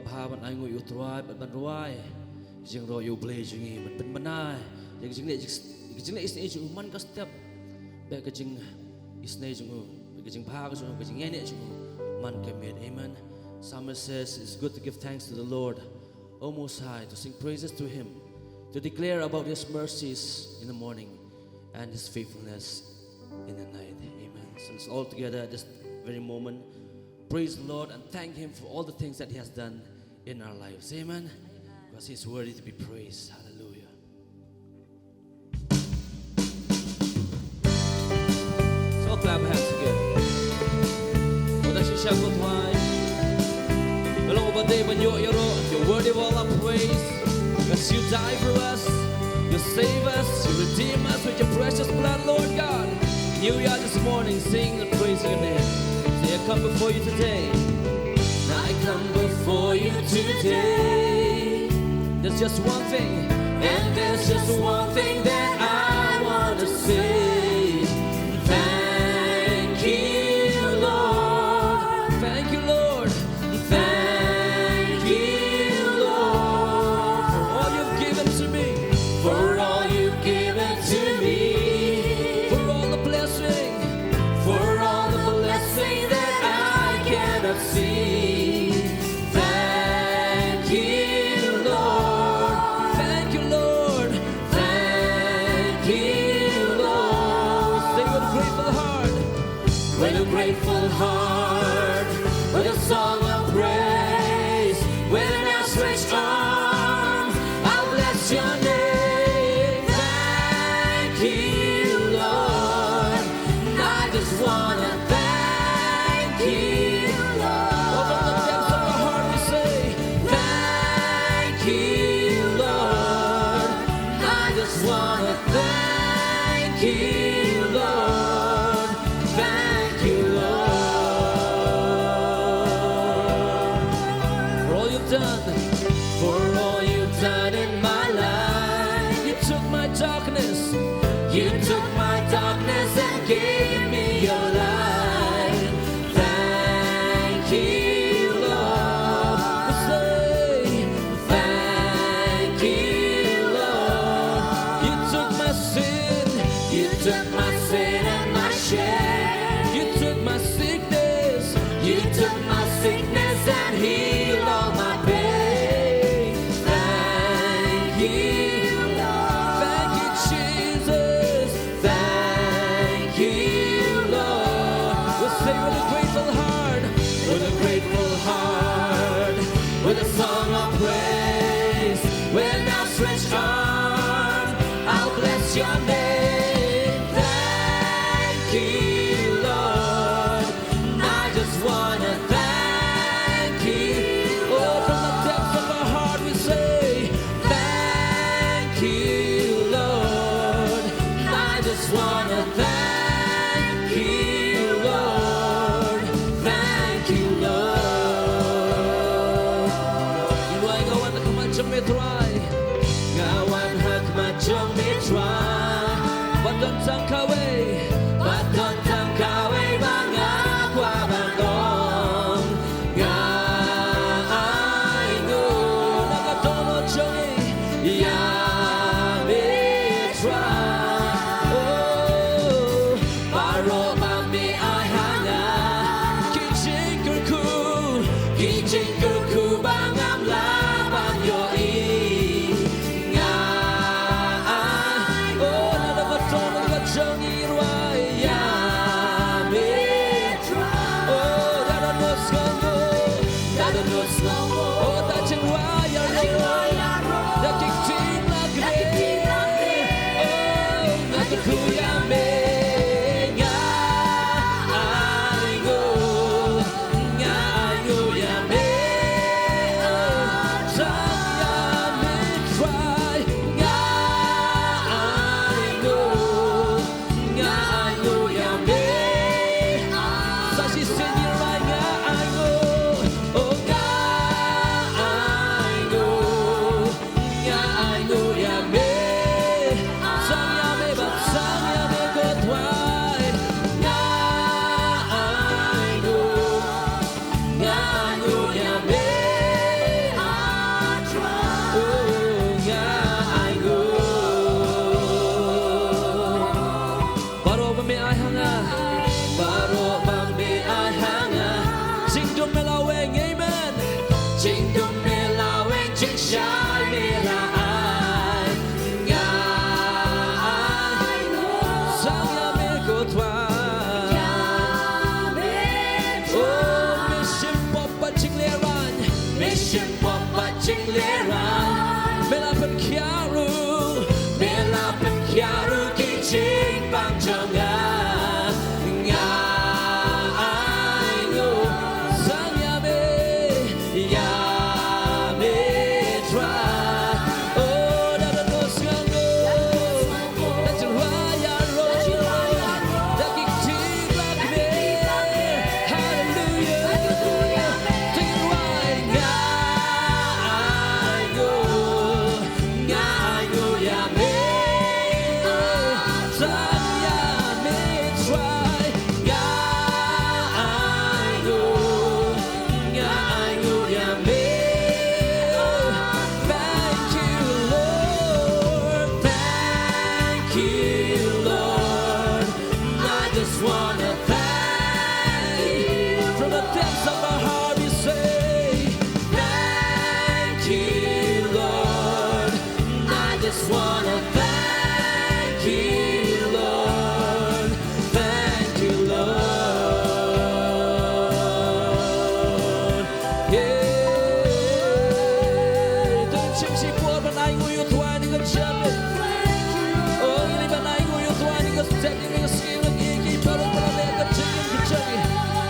พามันไอ้งูอยู่ตัวมันรวยจึงรออยู่เปลยจึงงี้มันเป็นมันได้จึงเนี่ยอิสเนจึงมันก็สเต็ปแบบก็จึงอิสเนจึงก็จึงพาก็จึงเนี่ยจึงมันก็มีamen. Psalmist says it's good to give thanks to the Lord, O Most High, to sing praises to Him, to declare about His mercies in the morning and His faithfulness in the night. Amen. So let's all together at this very moment praise the Lord and thank Him for all the things that He has done in our lives. Amen. Because He's worthy to be praised. Hallelujah. So clap our hands together. You're worthy of all our praise. Because you died for us, you save us, you redeem us with your precious blood, Lord God. Here we are this morning singing and praising your name. So I come before you today. I come before you today. There's just one thing, and there's just one thing that I want to say. Thank you, Lord. Thank you, Lord. Thank you, Lord, for all you've given to me. For all you've given to me. For all the blessing. For all the blessing that I cannot see. Thank you, Lord. Thank you, Lord. Thank you, Lord. Sing with a grateful heart. With a grateful heart. With a song of praise. With an outstretched arm. I'll bless your name. Thank you, Lord. I just wanna thank you, Lord. From the depths of our heart we say, thank you, Lord. I just wanna thank you, Lord. Thank you, Lord. For all you've done, for all you've done in my life. You took my darkness, you took my darkness and gave me your light. Thank you, Lord. We say, thank you, Lord. You took my sin, you took my sin and my shame. You took my sickness, you took my sickness and healed all my pain. Thank you, Lord. Thank you, Jesus. Thank you, Lord. We'll say with a grateful heart, with a grateful heart, with a song of praise, with an outstretched arm, I'll bless your name. Thank you, Lord. I just wanna thank you. Oh, from the depths of our heart we say, thank you, Lord. I just wanna thank you, Lord. Thank you, Lord. Iway gawan na kamadjong may try. Gawan hag madjong may try.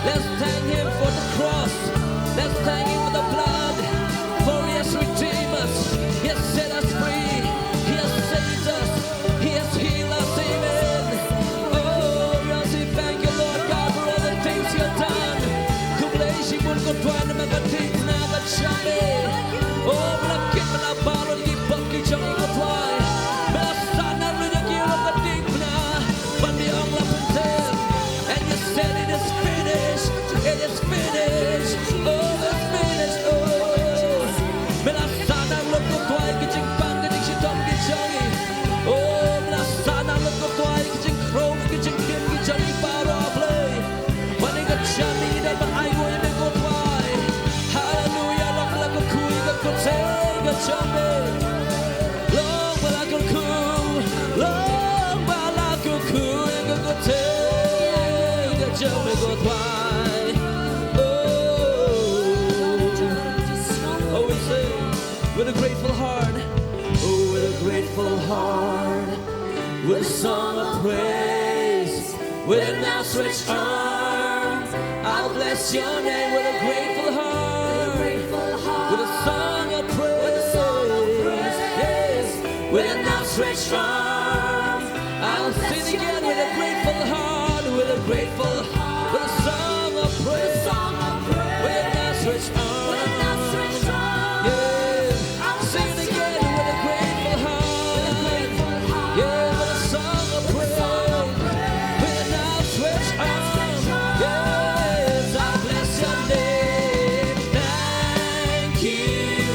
Let's thank Him for the cross. Let's thank Him for the blood. For He has redeemed us. He has set us free. He has saved us. He has healed us. Amen. Oh, we want to say thank you, Lord God, for all the things You have done. Kublaishi pun kutwan na magatik na kachame. Oh, malakit malabalo ni pagki chang ikutway. Melasana rinaki magatik na pandi ang lapuntel. And You said it is finished. It is finished. Oh, it's finished. Oh, melasana lukutway kiching pang kiching shitom kichangi. Oh, melasana lukutway kiching crow kiching kim kichangi para play. Maning kachami dan maayo yung kutway. Hallelujah, long malakukuy kakutay kachami. Long malakukuy, long malakukuy kakutay kachami kutway. Oh, we say with a grateful heart. Oh, with a grateful heart. With a song of praise. With an outstretched arm. I'll bless Your name with a grateful heart. With a song of praise. Yes. With an outstretched arm. I'll sing again with a grateful heart. With a grateful heart. With a song of praise. With an outstretched arm. Yeah. Sing it again with a grateful heart. Yeah, with a song of praise. With an outstretched arm. Yes, I bless Your name. Thank You.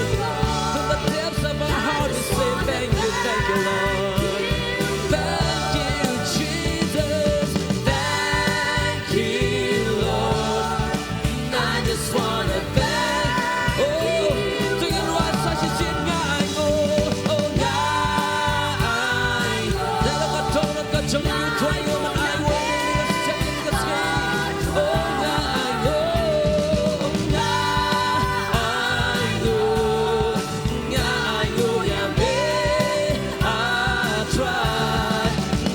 From the depths of my heart we say thank You, Lord. Thank You, Jesus. Thank You, Lord. I just wanna thank. Oh, sing it right, such a shit, ngai ngo. Oh, ngai. Nala ka tong na ka chong yu twai ngo ma ai wo ni ka check in ka ski. Oh, ngai ngo. Oh, ngai ngo. Ngai ngo ya me. I try.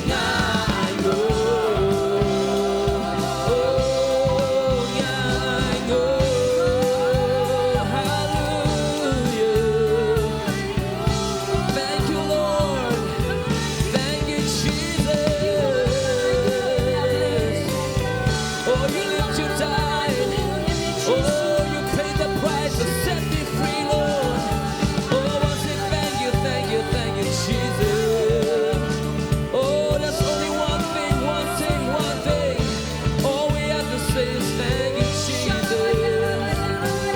Ngai ngo. Oh, ngai ngo. Hallelujah. Thank You, Lord. Thank You, Jesus. Oh, You lived, You died. Oh, You paid the price to set me free, Lord. Oh, I say thank You, thank You, thank You, Jesus. Oh, there's only one thing, one thing, one thing. All we have to say is thank You, Jesus.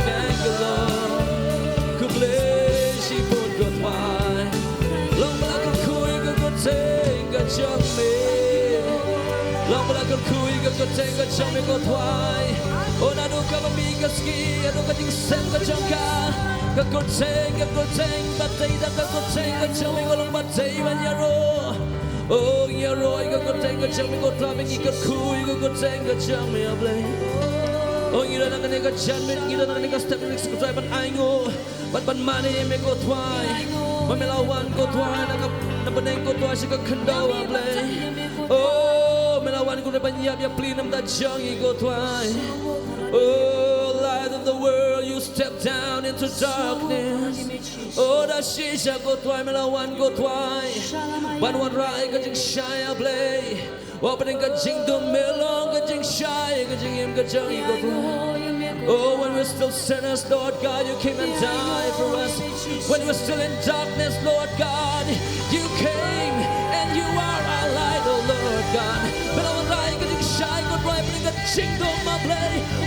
Thank You, Lord. Kublaishi pun kutway. Long malakukuy kakutay kachami. Long malakukuy kakutay kachami kutway. Oh, nanu ka mamigaski, ano ka ting sem kachangka. Kakutay, kakutay, batay na kakutay kachami walang batay man yaro. Oh, yaro, kakutay kachami kutway, ikakuy kakutay kachami ablay. Oh, ngira na kanika chanmit, ngira na kanika step next kutway ban aingo. Ban mani me kutway. Mamelawan kutway, nabaneng kutway, siya kakandaw ablay. Oh, Oh, light of the world, you step down into darkness. Oh, the shisha go twai, melawan go twai. Banwan rai ka jing shaya blay. Opening ka jing do melong ka jing shaya ka jing im ka jing go twai. Oh, when we're still sinners, Lord God, you came and died for us. When we're still in darkness, Lord God, you came and you are our light, oh Lord God.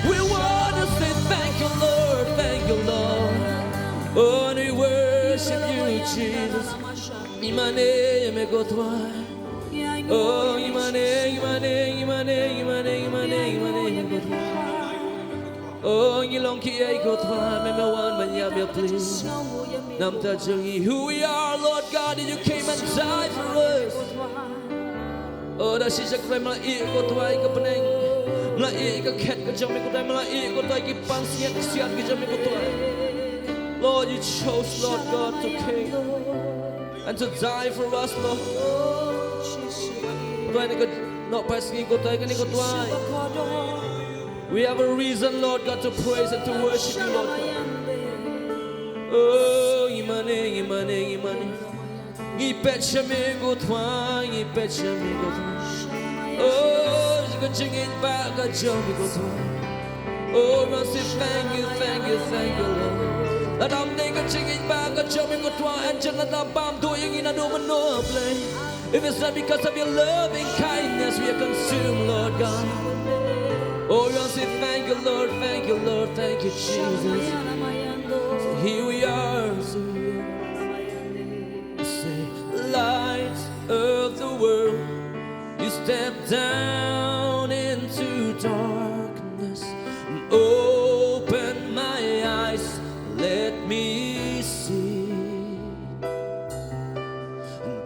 We want to say thank you, Lord, thank you, Lord. Oh, and we worship you, Jesus. Imane, go twai. Oh, imane, go twai. Oh, Shillong go twai, me wan manya please. Namta jungi, who we are, Lord God, and you came and died for us. Oh, da shisha kray malai go twai ka paneng. Malai ka khet ka jami ko twai, malai ko twai ki pang siat ki jami ko twai. Lord, you chose, Lord God, to came and to die for us, Lord. We have a reason, Lord God, to praise and to worship you, Lord God. Oh, imane. Ipechame go twang, ipechame go twang. Oh, you can sing it back, I jump go twang. Oh, I say thank you, Lord. That I'm going sing it back, I jump go twang, and just let that bomb doing in a no play. If it's not because of your loving kindness, we are consumed, Lord God. Oh, I say thank you, Lord, thank you, Jesus. So here we are, light of the world, you step down into darkness and open my eyes, let me see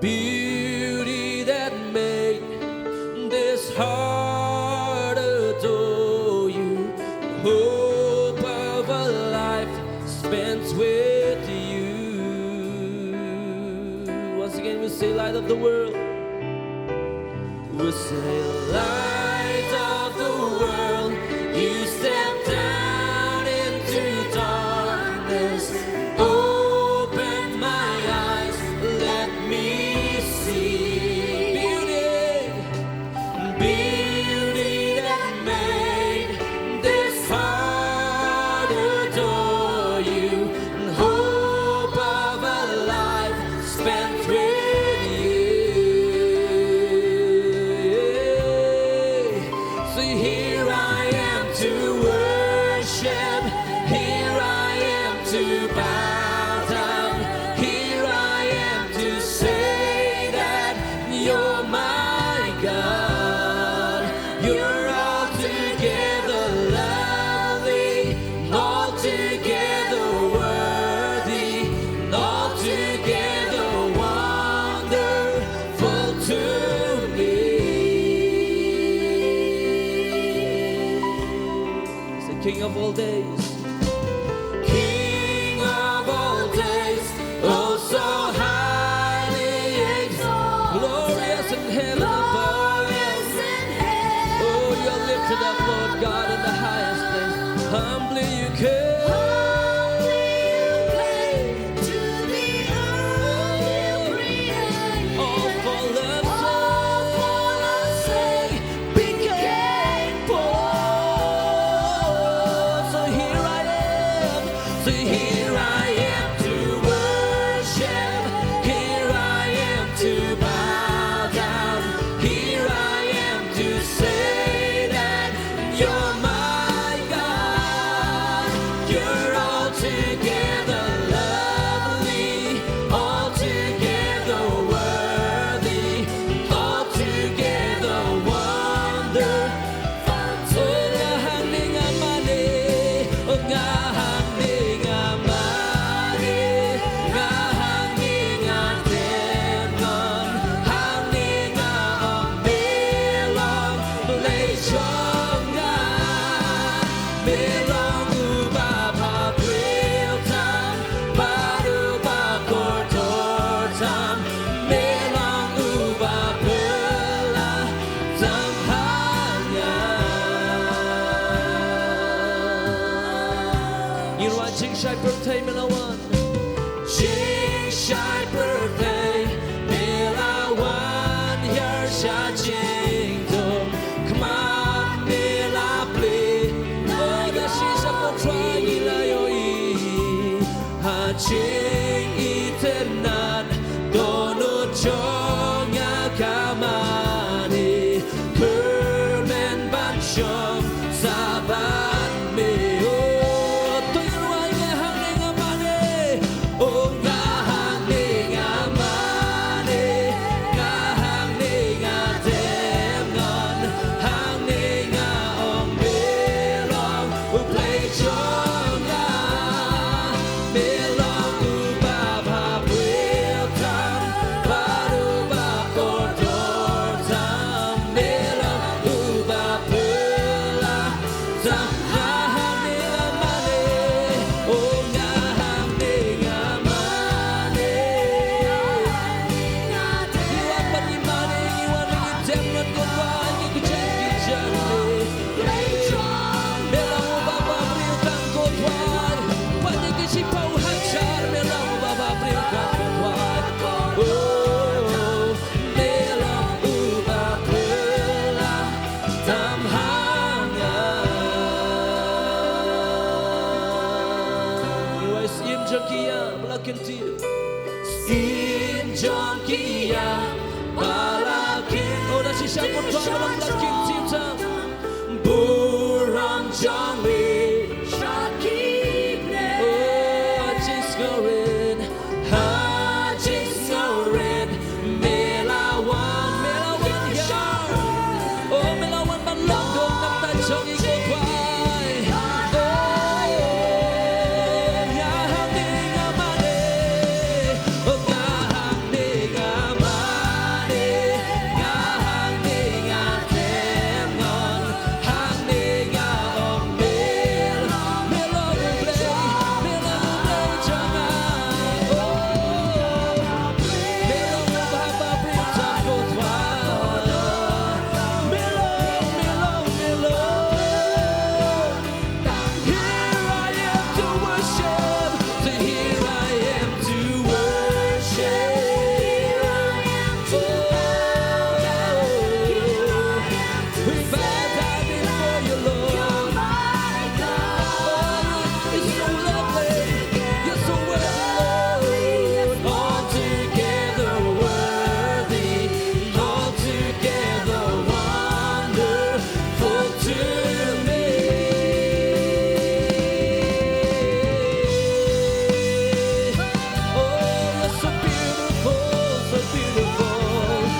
beauty that made this heart adore you, hope of a life spent with you. We say light of the world. We say light of the world. You step down into darkness. Open my eyes. Let me see beauty that made this heart adore you, and hope of a life spent with. King of all days, King of all days, oh so highly exalted, glorious in heaven above. Oh, you're lifted up, Lord God, in the highest place. Humbly you came. So here birthday Melawan Jing Shai birthday Melawan Here Sha Diengdoh Come on Melapli Oh the she's up on trying la yo Ha Jing Itenan Dono Chonga Kamani Kermen Banchong Saban Me Oh Toyuan Hanging Amane Oh Hanging Amane Hanging Ademnon Hanging Ong Melong We play Chonga Melong Ubaba Briltam Baruba Ordortam Melong Uba Pula Tam Hanging Amane Oh Hanging Amane Iwan Panimane Iwan Demnon Gawai Kucing Kijane Melong Ubaba Briltam Kodwai Paniki Sipau Hancar Melong Ubaba Briltam Kodwai Oh Melong Uba Pula Tam Hangan Iwai Sim Jongkia Balakin Tiu Sim Jongkia Balakin Oh dah sisa Kodwai Melong Balakin Tiu Tam Burong Jongli Oh Haji Skorin Haji Skorin Melawan Melawan Yar Oh Melawan Banlong Dong Nam Tai Chong I Kodwai Oh Ya Hanging Amane Oh Ya Hanging Amane Ya Hanging Ademnon Hanging Aong Mel Melong Ublay Jonga Oh Melong Ubaba Briltam Kodwai Melong Here I am to worship Here I am to worship We bow down before you, Lord Oh, it's so lovely You're so worthy, Lord Altogether worthy Altogether wonderful to me Oh, you're so beautiful, so beautiful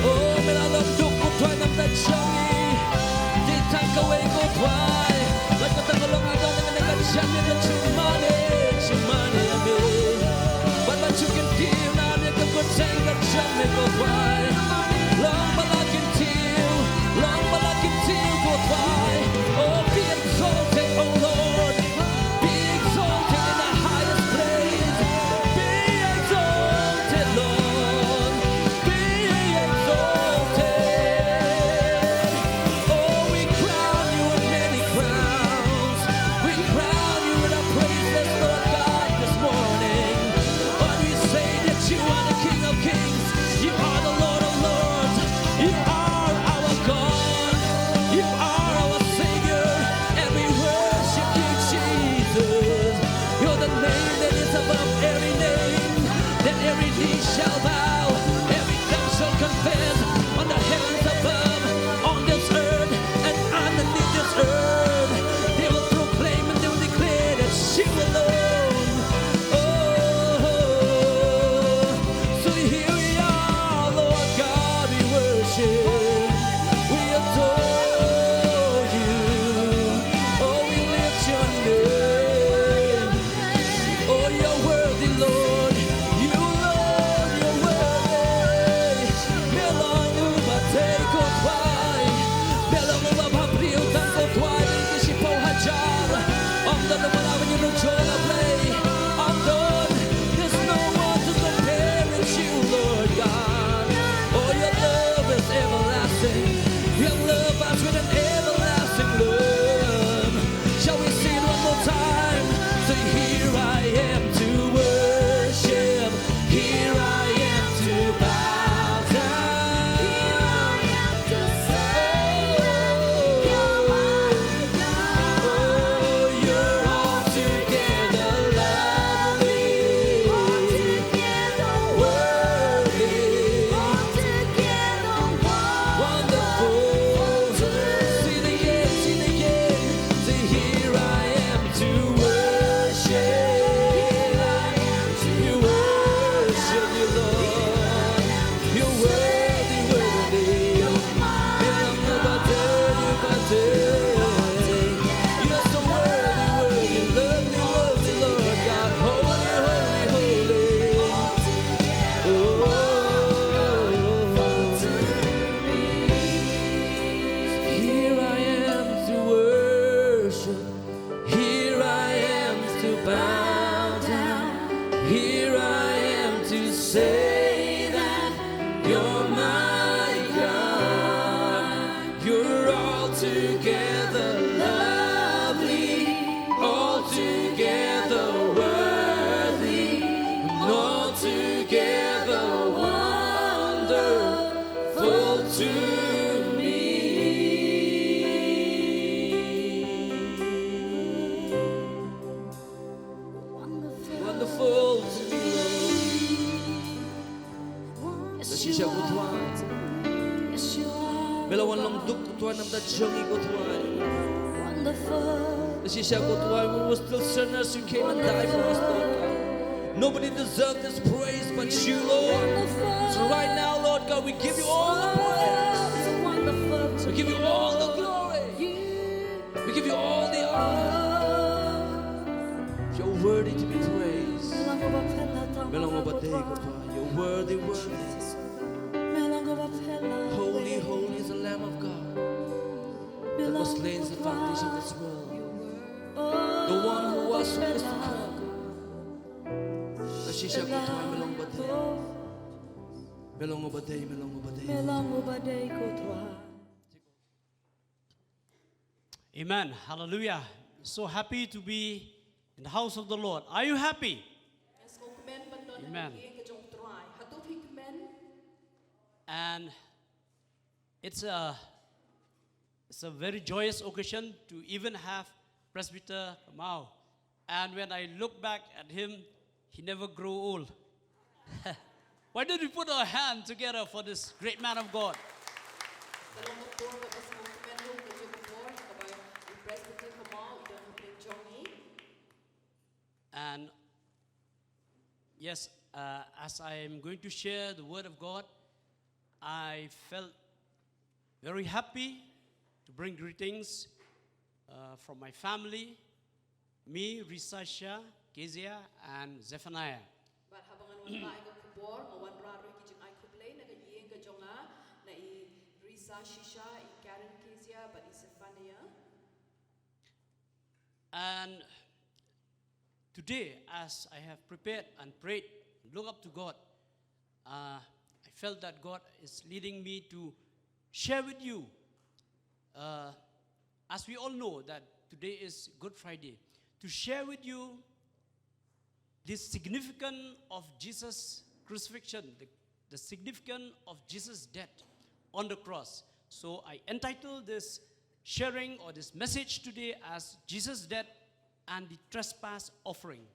Oh, Melalam Duk Kodwai Nam Tai Chong I Di Takaway Kodwai Like a Tagalong Agaw Nang Nagkadyan Nang Chumane Chumane Ami But you can feel Now Nang Kagutay Kadyan Nang Kodwai Long Balakin Tiu Long Balakin Tiu Kodwai Oh, be exalted, oh Lord Be exalted in the highest place Be exalted, Lord Be exalted Oh, we crown you with many crowns We crown you with our praises, Lord God, this morning Lord, we say that you are the King of Kings You are the Lord of Lords You to me. Wonderful to me, Lord. Nasisya ko Tuhan. Melawan long duk Tuhan nam dajongi ko Tuhan. Nasisya ko Tuhan, we were still sinners, you came and died for us, Lord God. Nobody deserves this praise but you, Lord. So right now, Lord God, we give you all the praise. We give you all the glory. We give you all the honor. You're worthy to be praised. You're worthy, worthy. Holy, holy is the Lamb of God that was slain as the foundation of this world. The one who was who is to come. Nasisya ko Tuhan, melong baday. Melong baday, melong baday. Amen. Hallelujah. So happy to be in the house of the Lord. Are you happy? Amen. And it's a very joyous occasion to even have Presbyter Kamau. And when I look back at him, he never grew old. Why don't we put our hands together for this great man of God? And yes, as I am going to share the word of God, I felt very happy to bring greetings from my family, me, Risasha, Kezia, and Zephaniah. And today, as I have prepared and prayed, look up to God, I felt that God is leading me to share with you. As we all know that today is Good Friday, to share with you the significance of Jesus' crucifixion, the significance of Jesus' death on the cross. So I entitled this sharing or this message today as Jesus' death and the trespass offering.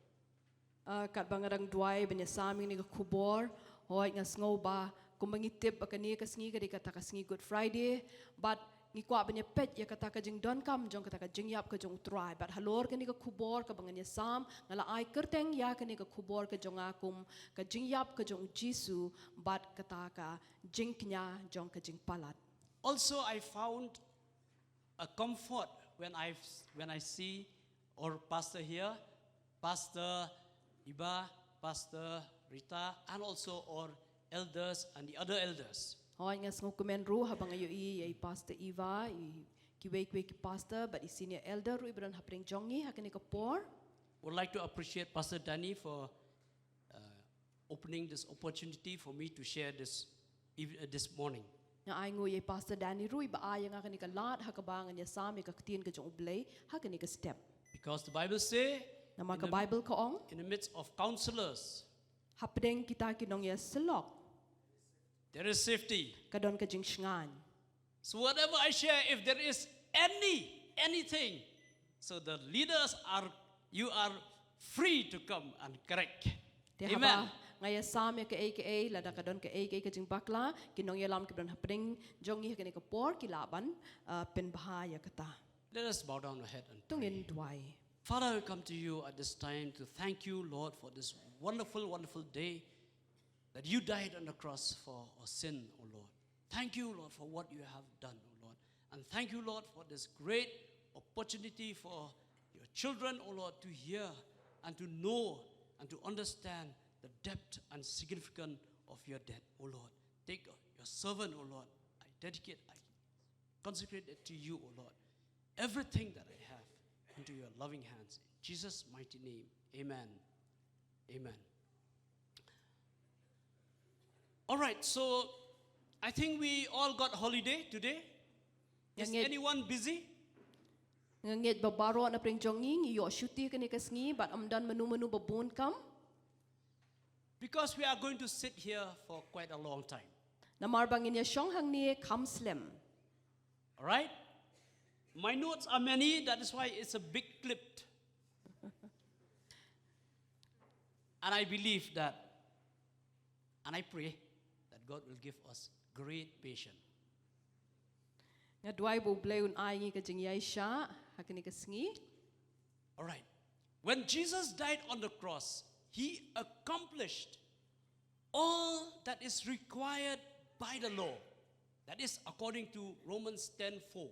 Kat bangarang duai banyasami ni kubor hoy nga sngoba kumangitip akani kasngi kadi kata kasngi Good Friday but ngikwa banya pet ya kata ka jing don kam jong kata ka jing yap ka jong try but halor kani ka kubor ka banganya sam ngala ai kerteng ya kani ka kubor ka jong akum ka jing yap ka jong Jisu but kata ka jing knya jong ka jing palat. Also I found a comfort when I see our pastor here, Pastor Iba, Pastor Rita, and also our elders and the other elders. Hoy nga sngo kumen ru habang ayo ay Pastor Eva kiwe ki pastor but senior elder ru ibran hapring jongi hakani ka por. Would like to appreciate Pastor Danny for opening this opportunity for me to share this morning. Nga ay ngo ay Pastor Danny ru iba ay nga kani ka lat hakabangan niya sami ka ktin ka jong ublay hakani ka step. Because the Bible say Bible kaong in the midst of counselors hapdeng kita kinong ya selok there is safety. kadon ka jing shngan. So whatever I share, if there is anything, so the leaders you are free to come and correct. Amen. Ngaya sami ka aka lada kadon ka aka ka jing bakla kinong ya lam kadon hapdeng jongi hakani ka por ki Laban pen bahaya kata. Let us bow down our head and Tungin pray. duai. Father, I come to you at this time to thank you, Lord, for this wonderful, wonderful day that you died on the cross for our sin, O Lord. Thank you, Lord, for what you have done, O Lord. And thank you, Lord, for this great opportunity for your children, O Lord, to hear and to know and to understand the depth and significance of your death, O Lord. Take your servant, O Lord. I consecrate it to you, O Lord. Everything that I have into your loving hands. In Jesus' mighty name, amen. Amen. All right, so I think we all got holiday today. Is anyone busy? Ngangit babaro na pring jonging iyo shuti kani kasngi but amdan menu babun kam. Because we are going to sit here for quite a long time. Namar bang inya shong hang ni Counselling. All right? My notes are many, that is why it's a big clip. And I believe that, and I pray that God will give us great patience. Nga duai bo blay un ai ngi ka jing yai sha hakani ka sngi. All right. When Jesus died on the cross, he accomplished all that is required by the law. That is according to Romans 10:4.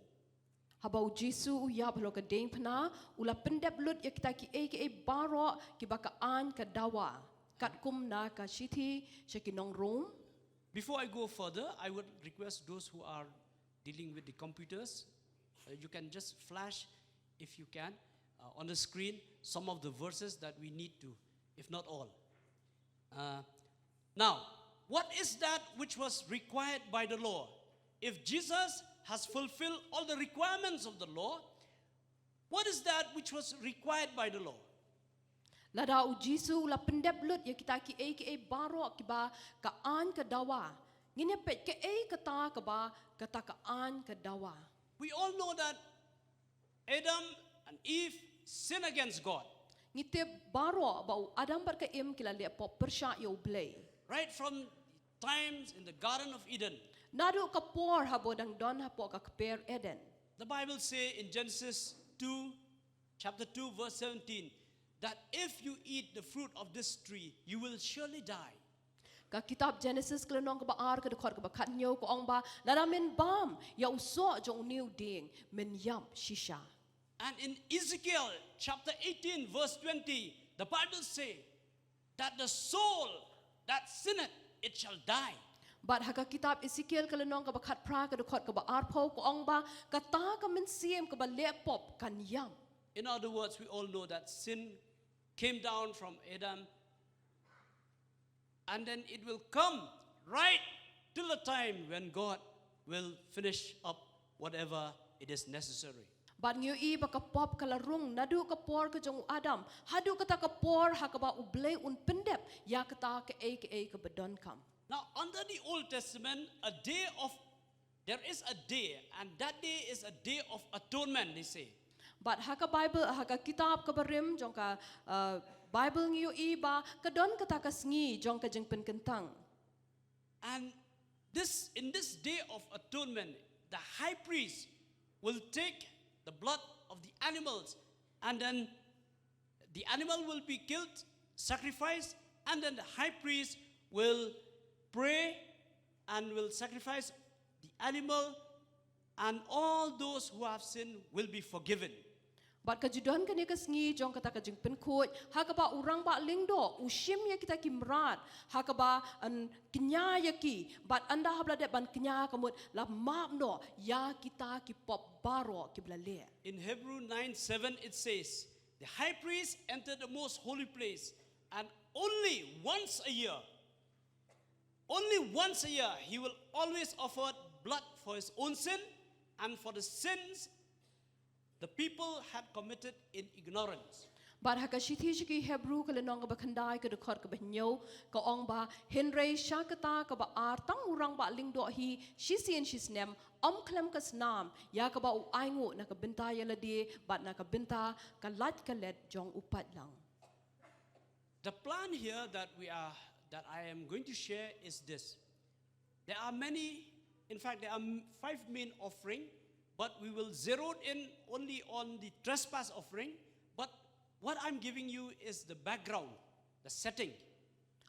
Habau Jisu uyap lo ka deng pna ula pendep lut ya kita ki baro ki baka an ka dawa kat kum na ka shithi shakinong room. Before I go further, I would request those who are dealing with the computers, you can just flash, if you can, on the screen some of the verses that we need to, if not all. Now, what is that which was required by the law? If Jesus has fulfilled all the requirements of the law, what is that which was required by the law? Lada u Jisu ula pendep lut ya kita ki baro ki ba ka an ka dawa. Ngine pet ke kata ka ba kata ka an ka dawa. We all know that Adam and Eve sinned against God. Ngite baro ba u Adam bar ka im kila le pop persya yo blay. Right from times in the Garden of Eden. Nadu ka por habo dang don hapo ka per Eden. The Bible says in Genesis 2, chapter 2, verse 17, that if you eat the fruit of this tree, you will surely die. Ka kitab Genesis kelenong ka ba ar ka dekor ka ba katnyo ko ong ba laramin bam ya uso jong new ding men yam shisha. And in Ezekiel chapter 18, verse 20, the Bible says that the soul that sinneth, it shall die. But haka kitab Ezekiel kelenong ka ba kat pra ka dekor ka ba ar po ko ong ba kata ka men siem ka ba lepop kan yam. In other words, we all know that sin came down from Adam, and then it will come right till the time when God will finish up whatever it is necessary. But ngiu I ba ka pop ka larung nadu ka por ka jong Adam hadu kata ka por haka ba ublay un pendep ya kata ka ka bedon kam. Now, under the Old Testament, there is a day, and that day is a day of atonement, they say. But haka Bible haka kitab ka barim jong ka Bible ngiu I ba ka don kata ka sngi jong ka jeng penkentang. And in this day of atonement, the high priest will take the blood of the animals, and then the animal will be killed, sacrificed, and then the high priest will pray and will sacrifice the animal, and all those who have sinned will be forgiven. But kajudon kani kasngi jong kata kajing penkut hakaba urang ba lingdo ushim ya kita kimrat hakaba an kenya yaki but anda habla de ban kenya kamut la mapno ya kita ki pop baro ki blale. In Hebrew 9:7 it says, the high priest entered the most holy place, and only once a year he will always offer blood for his own sin and for the sins the people had committed in ignorance. But hakashiti ki Hebrew kalenong ka bakandai ka dekor ka bahnyo ka ong ba henrei syakata ka ba artang urang ba lingdo hi shisi and shisnem klem ka snam ya ka ba u aingu na ka benta ya ladi but na ka benta ka lat ka let jong upat lang. The plan here that I am going to share is this. There are many, in fact there are 5 main offerings, but we will zero in only on the trespass offering. But what I'm giving you is the background, the setting.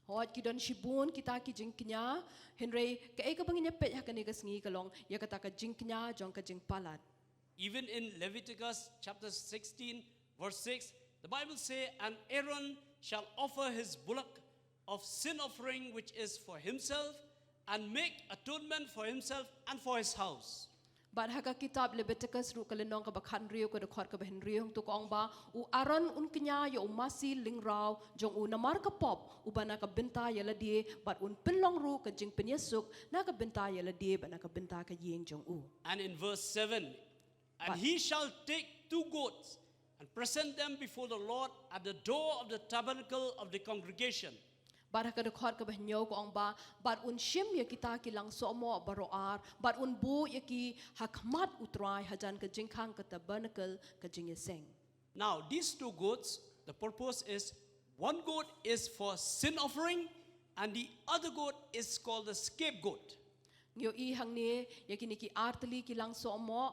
Hot ki don shibun kita ki jing knya henrei ka ka bangin pet hakani ka sngi kalong ya kata ka jing knya jong ka jing palat. Even in Leviticus chapter 16 verse 6, the Bible says, and Aaron shall offer his bullock of sin offering which is for himself, and make atonement for himself and for his house. But haka kitab Leviticus ru kalenong ka bakhan riyo ka dekor ka bahenriyo tu ko ba u aron un knya yo masi lingraw jong u namar ka pop u bana ka benta ya ladi but un penlong ru ka jing penyesuk na ka benta ya ladi bana ka benta ka yeng jong u. And in verse 7, and he shall take 2 goats and present them before the Lord at the door of the tabernacle of the congregation. But haka dekhot ke bahnyo ko ong ba, but un shim ya kita ki lang so mo baroar, but un bu ya ki hakmat utrai hajan ke jingkhang ke tabernacle ke jingeseng. Now, these two goats, the purpose is one goat is for sin offering, and the other goat is called the scapegoat. Ngyo I hang ni ya kini ki arteli ki lang so mo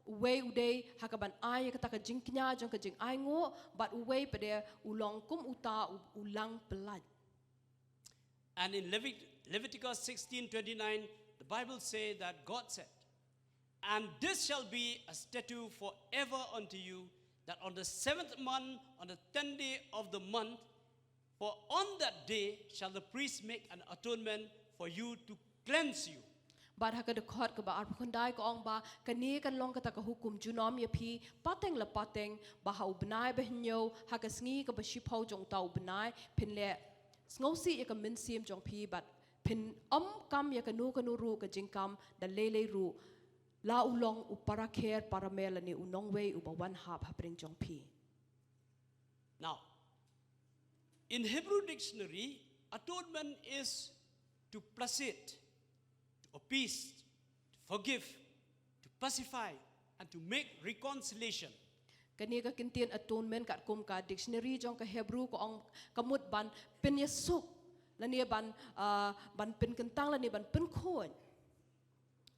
uwe uday hakaban ay kata ka jingknya jong ka jing ay ngo, but uwe pada ulong kum uta ulang pelaj. And in Leviticus 16:29, the Bible says that God said, "And this shall be a statute forever unto you, that on the 7th month, on the 10th day of the month, for on that day shall the priest make an atonement for you to cleanse you." But haka dekhot ke ba arpakundai ko ong ba kani kan long kata ka hukum junom ya pi pateng la pateng ba hau benai bahnyo haka sngi ka ba shipau jong tau benai pinle Sngosi ya ka minsim jong pi but pin kam ya ka nu ru ka jingkam da lele ru la ulong upara kher paramela ni unong way uba one half hapring jong pi. Now, in Hebrew dictionary, atonement is to placate, to appease, to forgive, to pacify, and to make reconciliation. Kani ka kintian atonement kat kum ka dictionary jong ka Hebrew ko ong kamut ban pinyasuk lani ban pin kentang lani ban pin khon.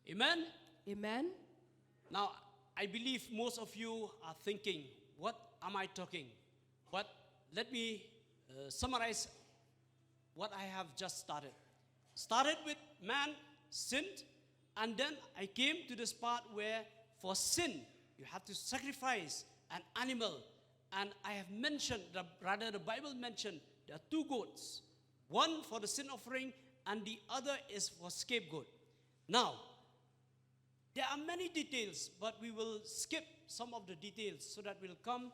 Amen? Amen. Now, I believe most of you are thinking, what am I talking? But let me summarize what I have just started. Started with man sinned, and then I came to this part where for sin, you have to sacrifice an animal. And I have mentioned, the Bible mentioned, there are two goats. One for the sin offering, and the other is for scapegoat. Now, there are many details, but we will skip some of the details so that we'll come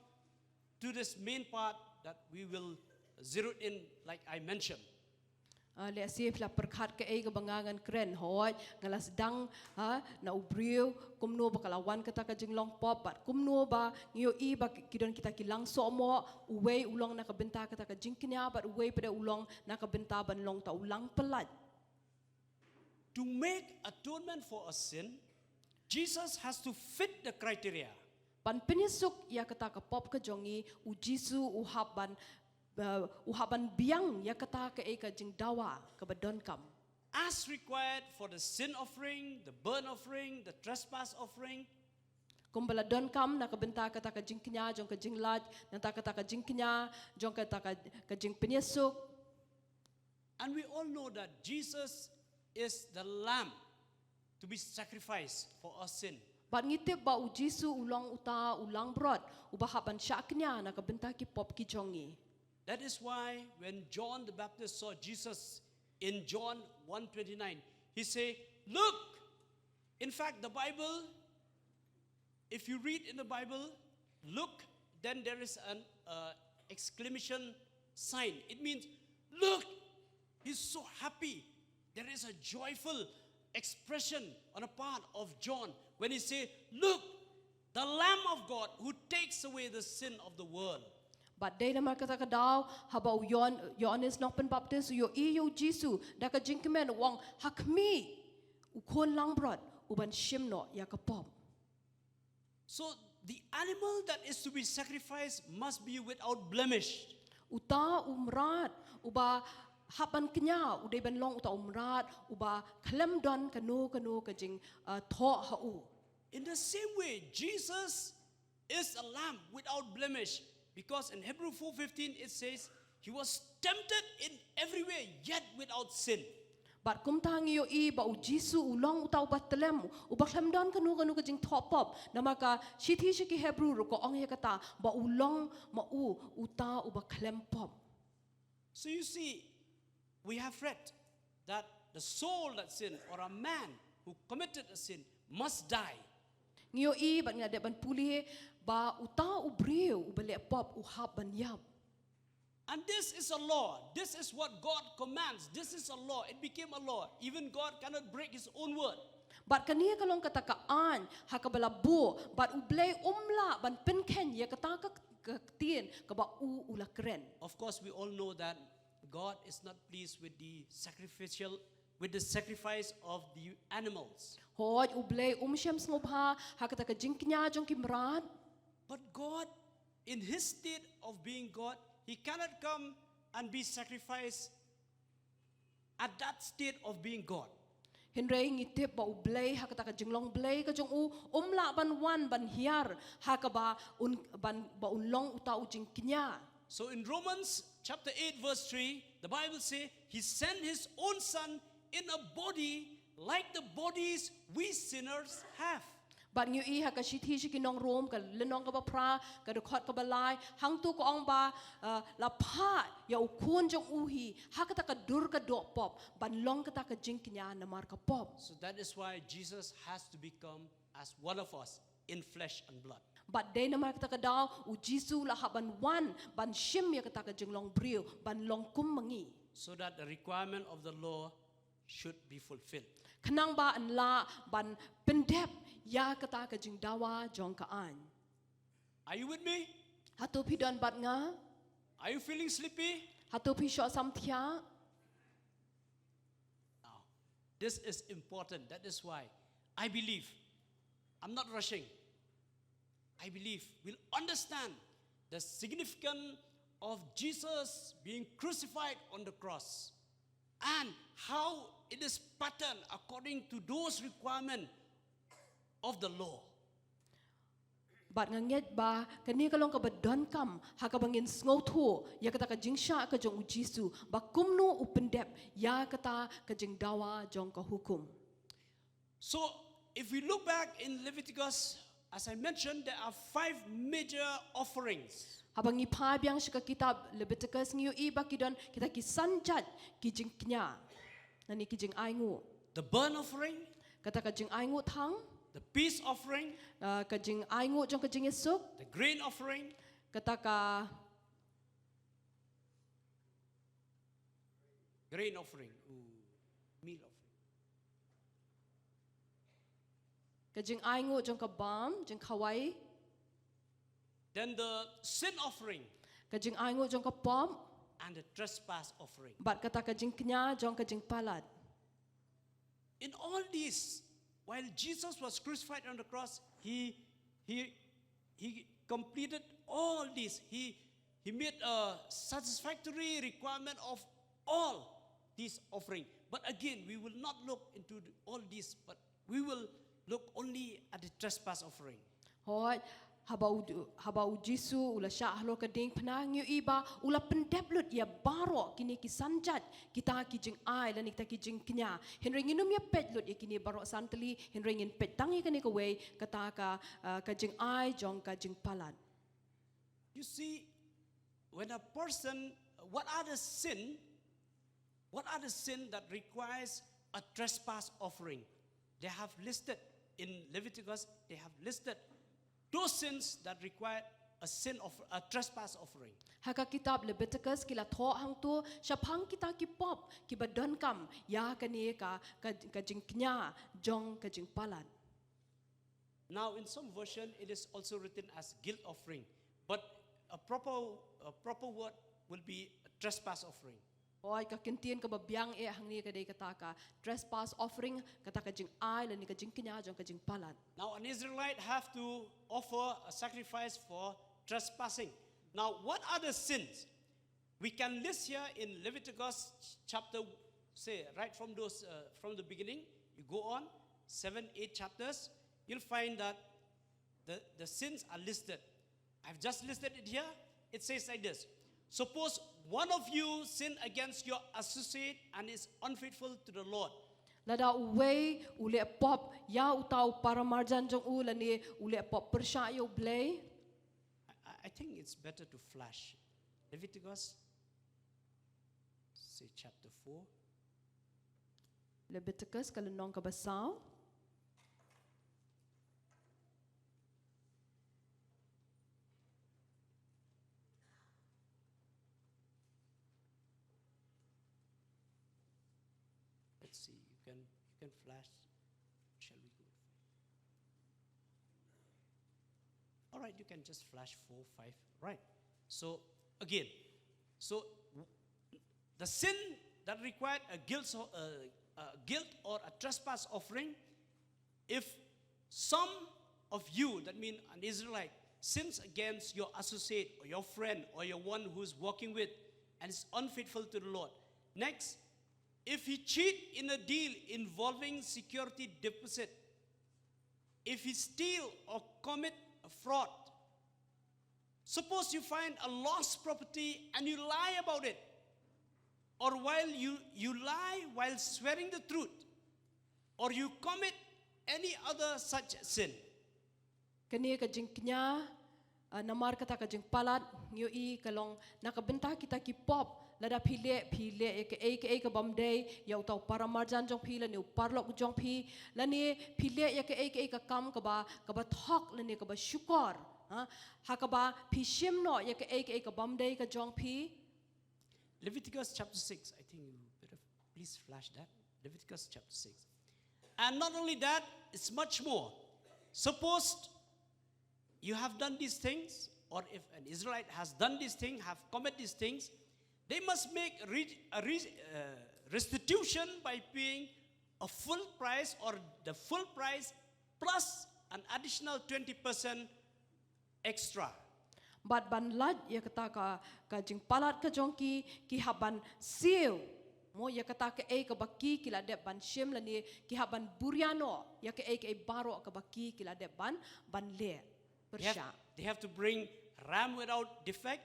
to this main part that we will zero in like I mentioned. Le asif la perkhat ke ay kabangangan kren hoy ngalas dang na ubriu kumno ba kalawan kata ka jinglong pop bat kumno ba ngio I ba kidon kita kilang somo uwe ulong na kabenta kata ka jingknya bat uwe pada ulong na kabenta ban long ta ulang pelat. To make atonement for a sin, Jesus has to fit the criteria. Ban penyesuk ya kata ka pop ke jongi u Jisu uhaban biang ya kata ke eka jing dawa ke badon kam. As required for the sin offering, the burnt offering, the trespass offering. Kumbala don kam na kabenta kata ka jing knya jong ka jing laj na ta kata ka jing knya jong kata ka jing penyesuk. And we all know that Jesus is the lamb to be sacrificed for our sin. Bat ngitip ba u Jisu ulang uta ulang brot ubahaban syaknya na kabenta ki pop ki jongi. That is why when John the Baptist saw Jesus in John 1:29, he said, "Look." In fact, the Bible, if you read in the Bible, look, then there is an exclamation sign. It means, look, he's so happy. There is a joyful expression on a part of John when he said, "Look, the Lamb of God who takes away the sin of the world." But day na kata kadaw haba u Yohanes nok pen baptis yo iyo Jisu da ka jingkemen wong hakmi u kon lang brot uban shimno ya ka pop. So the animal that is to be sacrificed must be without blemish. Uta umrat uba hapan kenya uday ban long uta umrat uba klem don kanu ka jing tho hau. In the same way, Jesus is a lamb without blemish. Because in Hebrew 4:15 it says, he was tempted in every way, yet without sin. But kum tangi yo I ba u Jisu ulong utaw batlem u baklam don kanu ka jing top pop namaka shithi shiki Hebrew ro ko ong ya kata ba ulong ma u uta u baklem pop. So you see, we have read that the soul that sinned, or a man who committed a sin, must die. Ngio I ba nga de ban puli ba uta u briu u bale pop u hab ban yap. And this is a law. This is what God commands. This is a law. It became a law. Even God cannot break his own word. But kaniya kalong katakaan hakabala bu but u blay umla ban penken ya kata ka tien ka ba u ulakren. Of course, we all know that God is not pleased with the sacrifice of the animals. Hoi ublei siam sngoba hakata ka jingknya jong kimrat. But God, in His state of being God, He cannot come and be sacrificed at that state of being God. Henry ngitip ba ublei hakata ka jinglong blei ka jong umla ban wan ban hiar hakaba ban ba unlong uta jingknya. So in Romans chapter 8 verse 3, the Bible says He sent His own Son in a body like the bodies we sinners have. But ngiu I haka shithi shi kinong rom ka lenong ka ba pra ka dukhat ka balai hang tu ko ong ba la pha ya ukun jong uhi hakata ka dur ka do pop ban long ka ta ka jingknya na mar ka pop. So that is why Jesus has to become as one of us in flesh and blood. But day na mar ka ta ka daw u Jisu la ban wan ban shim ya ka ta ka jinglong briu ban long kum mangi. So that the requirement of the law should be fulfilled. Kanang ba an la ban pendep ya kata ka jing dawa jong ka an. Are you with me? Hatu pi don bat nga? Are you feeling sleepy? Hatu pi sho sam thia? Now, this is important. That is why I believe, I'm not rushing, I believe we'll understand the significance of Jesus being crucified on the cross and how it is patterned according to those requirements of the law. Bat nganget ba kani kalong ka badon kam hakabangin sngo thu ya kata ka jingsha ka jong Jisu ba kumno upendep ya kata ka jing dawa jong ka hukum. So if we look back in Leviticus, as I mentioned, there are 5 major offerings. Habang ipa biang sa kitab Leviticus ngiu iba kidon kita kisanjat kijing knya nani kijing aingu. The burnt offering, Kata ka jing aingu thang the peace offering, kajing aingu jong kajing esuk the grain offering, kata ka meal offering. kajing aingu jong ka bam jong kawai Then the sin offering kajing aingu jong ka pom and the trespass offering. bat kata kajing knya jong kajing palat. In all these, while Jesus was crucified on the cross, he completed all these. He made a satisfactory requirement of all these offerings. But again, we will not look into all these, but we will look only at the trespass offering. Hoi habau Jisu ula sya halo kading penang yu iba ula pendeplut ya baro kini kisanjat kita kijing ai lan kita kijing knya henry nginum ya petlut ya kini baro santeli henry ngin petangi kani ka way kata ka kajing ai jong kajing palat. You see, when a person, what are the sin that requires a trespass offering? They have listed in Leviticus, they have listed those sins that require a trespass offering. Haka kitab Leviticus kila tho hang tu syapang kita kipop kibadon kam ya kani ka kajing knya jong kajing palat. Now in some version it is also written as guilt offering, but a proper word will be a trespass offering. Oi ka kintian ka babyang hang ni kadai kata ka trespass offering kata kajing ai lan ni kajing knya jong kajing palat. Now an Israelite have to offer a sacrifice for trespassing. Now what are the sins? We can list here in Leviticus chapter, say right from the beginning, you go on 7, 8 chapters, you'll find that the sins are listed. I've just listed it here. It says like this: suppose one of you sin against your associate and is unfaithful to the Lord. Lada uwe ule pop ya utau para marjan jong ulani ule pop persya yo blay. I think it's better to flash. Leviticus, say chapter 4. Leviticus kalenong kabasaw. Let's see, you can flash. Shall we go? All right, you can just flash 4, 5. Right. So again, the sin that required a guilt or a trespass offering, if some of you, that means an Israelite, sins against your associate or your friend or your one who's walking with and is unfaithful to the Lord. Next, if he cheat in a deal involving security deposit, if he steal or commit a fraud, suppose you find a lost property and you lie about it, or while you lie while swearing the truth, or you commit any other such sin. Kani kajing knya namar kata kajing palat ngui kalong nakabenta kita ki pop lada phile ya ke ke bamdei ya utau paramarjan jong phi la ni parlok jong phi la ni phile ya ke ka kam ka ba thok la ni ka ba shukor ha ka ba phi shim no ya ke ka bamdei ka jong phi. Leviticus chapter 6, I think you better please flash that. Leviticus chapter 6. And not only that, it's much more. Suppose you have done these things, or if an Israelite has done these things, have committed these things, they must make restitution by paying a full price or the full price plus an additional 20% extra. But ban lad ya kata ka jing palat ka jong ki haban siu mo ya kata ka baki kila de ban shim la ni ki haban buriano ya ke baro ka baki kila de ban le bersya. They have to bring ram without defect.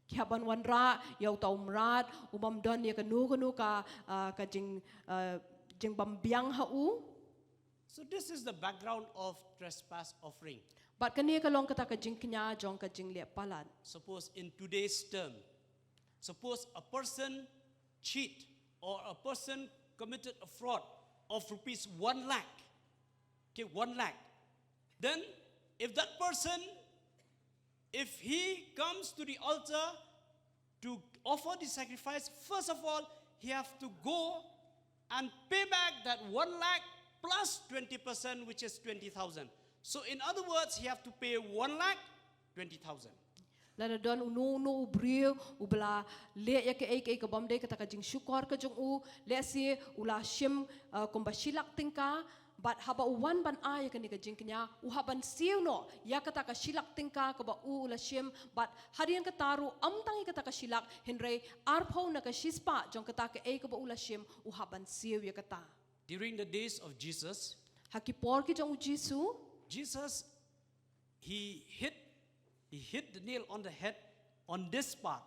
Ki haban wan ra ya utau mrat umam don ya kanu ka jing bambiang hau. So this is the background of trespass offering. But kani kalong kata ka jing knya jong ka jing le palat. Suppose in today's term, suppose a person cheat or a person committed a fraud of rupees 1 lakh. Okay, 1 lakh. Then if that person, if he comes to the altar to offer the sacrifice, first of all, he have to go and pay back that 1 lakh plus 20%, which is 20,000. So in other words, he have to pay 1 lakh 20,000. Lada don unu ubrio ubla le ya ke ka bamde kata ka jing syukor ka jong le si ula shim komba shilak tingka but haba uwan ban ya kani ka jing knya haban siu no ya kata ka shilak tingka ka ba ula shim but harian ka taru amtangi kata ka shilak henry arpho na ka shispa jong kata ka ba ula shim haban siu ya kata. During the days of Jesus, hakipor ki jong Jisu Jesus, he hit the nail on the head on this part.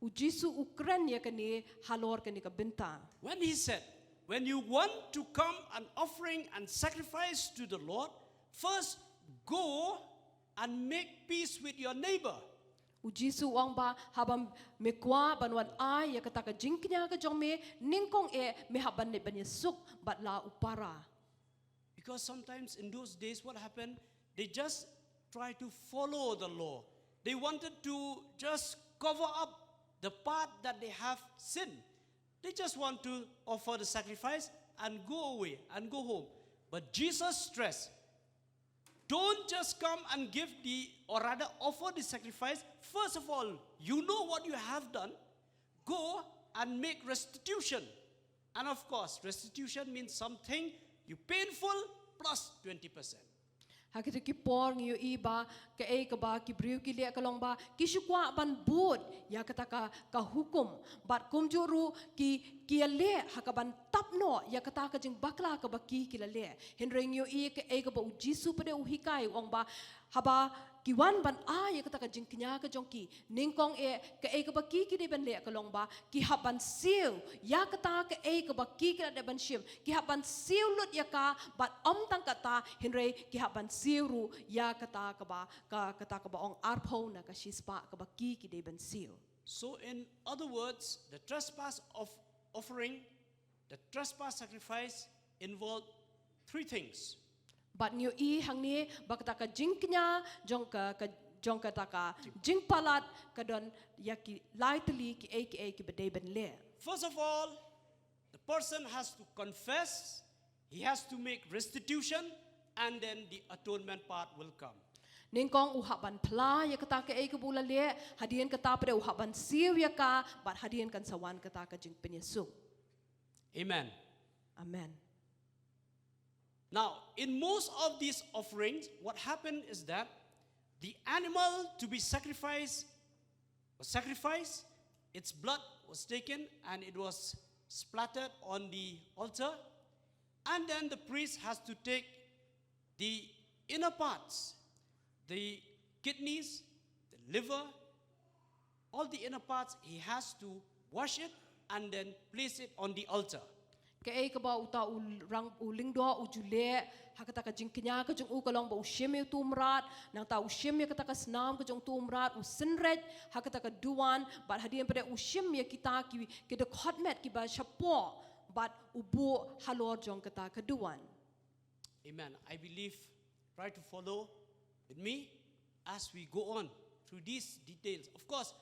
Ujisu ukran ya kani halor kani ka benta. When he said, when you want to come an offering and sacrifice to the Lord, first go and make peace with your neighbor. Ujisu wang ba habam mekwa banwan ya kata ka jingknya ka jong me ningkong me haban ne banyesuk bat la upara. Because sometimes in those days, what happened? They just try to follow the law. They wanted to just cover up the part that they have sinned. They just want to offer the sacrifice and go away and go home. But Jesus stressed, don't just come and give or rather offer the sacrifice. First of all, you know what you have done. Go and make restitution. And of course, restitution means something you painful plus 20%. Hakita ki por ngiyo iba ka ba ki briu ki le kalong ba ki shukwa ban bud ya kata ka hukum bat kumjuru ki le hakaban tapno ya kata ka jing bakla ka ba ki le henry ngiyo ka ba ujisu pade uhikai wang ba haba kiwan ban ya kata ka jing knya ka jongki ningkong ka ba ki de ban le kalong ba ki haban siu ya kata ka ba ki de ban shim ki haban siu lut ya ka bat tang kata henry ki haban siu ru ya kata ka ba ong arpho na ka shispa ka ba ki de ban siu. So in other words, the trespass of offering, the trespass sacrifice involved 3 things. But niyo hang ni bakta ka jingknya jong ka taka jing palat ka don yaki lightly ki bedai ben le. First of all, the person has to confess, he has to make restitution, and then the atonement part will come. Ning kong uhaban pla ya kata ke ai kabula le hadian kata pada uhaban siu ya ka bat hadian kan sawan kata ka jing penyesu. Amen. Amen. Now, in most of these offerings, what happened is that the animal to be sacrificed was sacrificed, its blood was taken, and it was splattered on the altar. And then the priest has to take the inner parts, the kidneys, the liver, all the inner parts, he has to wash it and then place it on the altar. Ke ai ka ba uta rang uling do ujule hakata ka jing kenya ka jung u kalong ba ushim tu mrat nang ta ushim ya kata ka snam ka jung tu mrat usinret hakata ka duan bat hadian pada ushim ya kita ki de khotmet ki ba chapo bat ubu halor jong kata ka duan. Amen. I believe, try to follow with me as we go on through these details. Of course,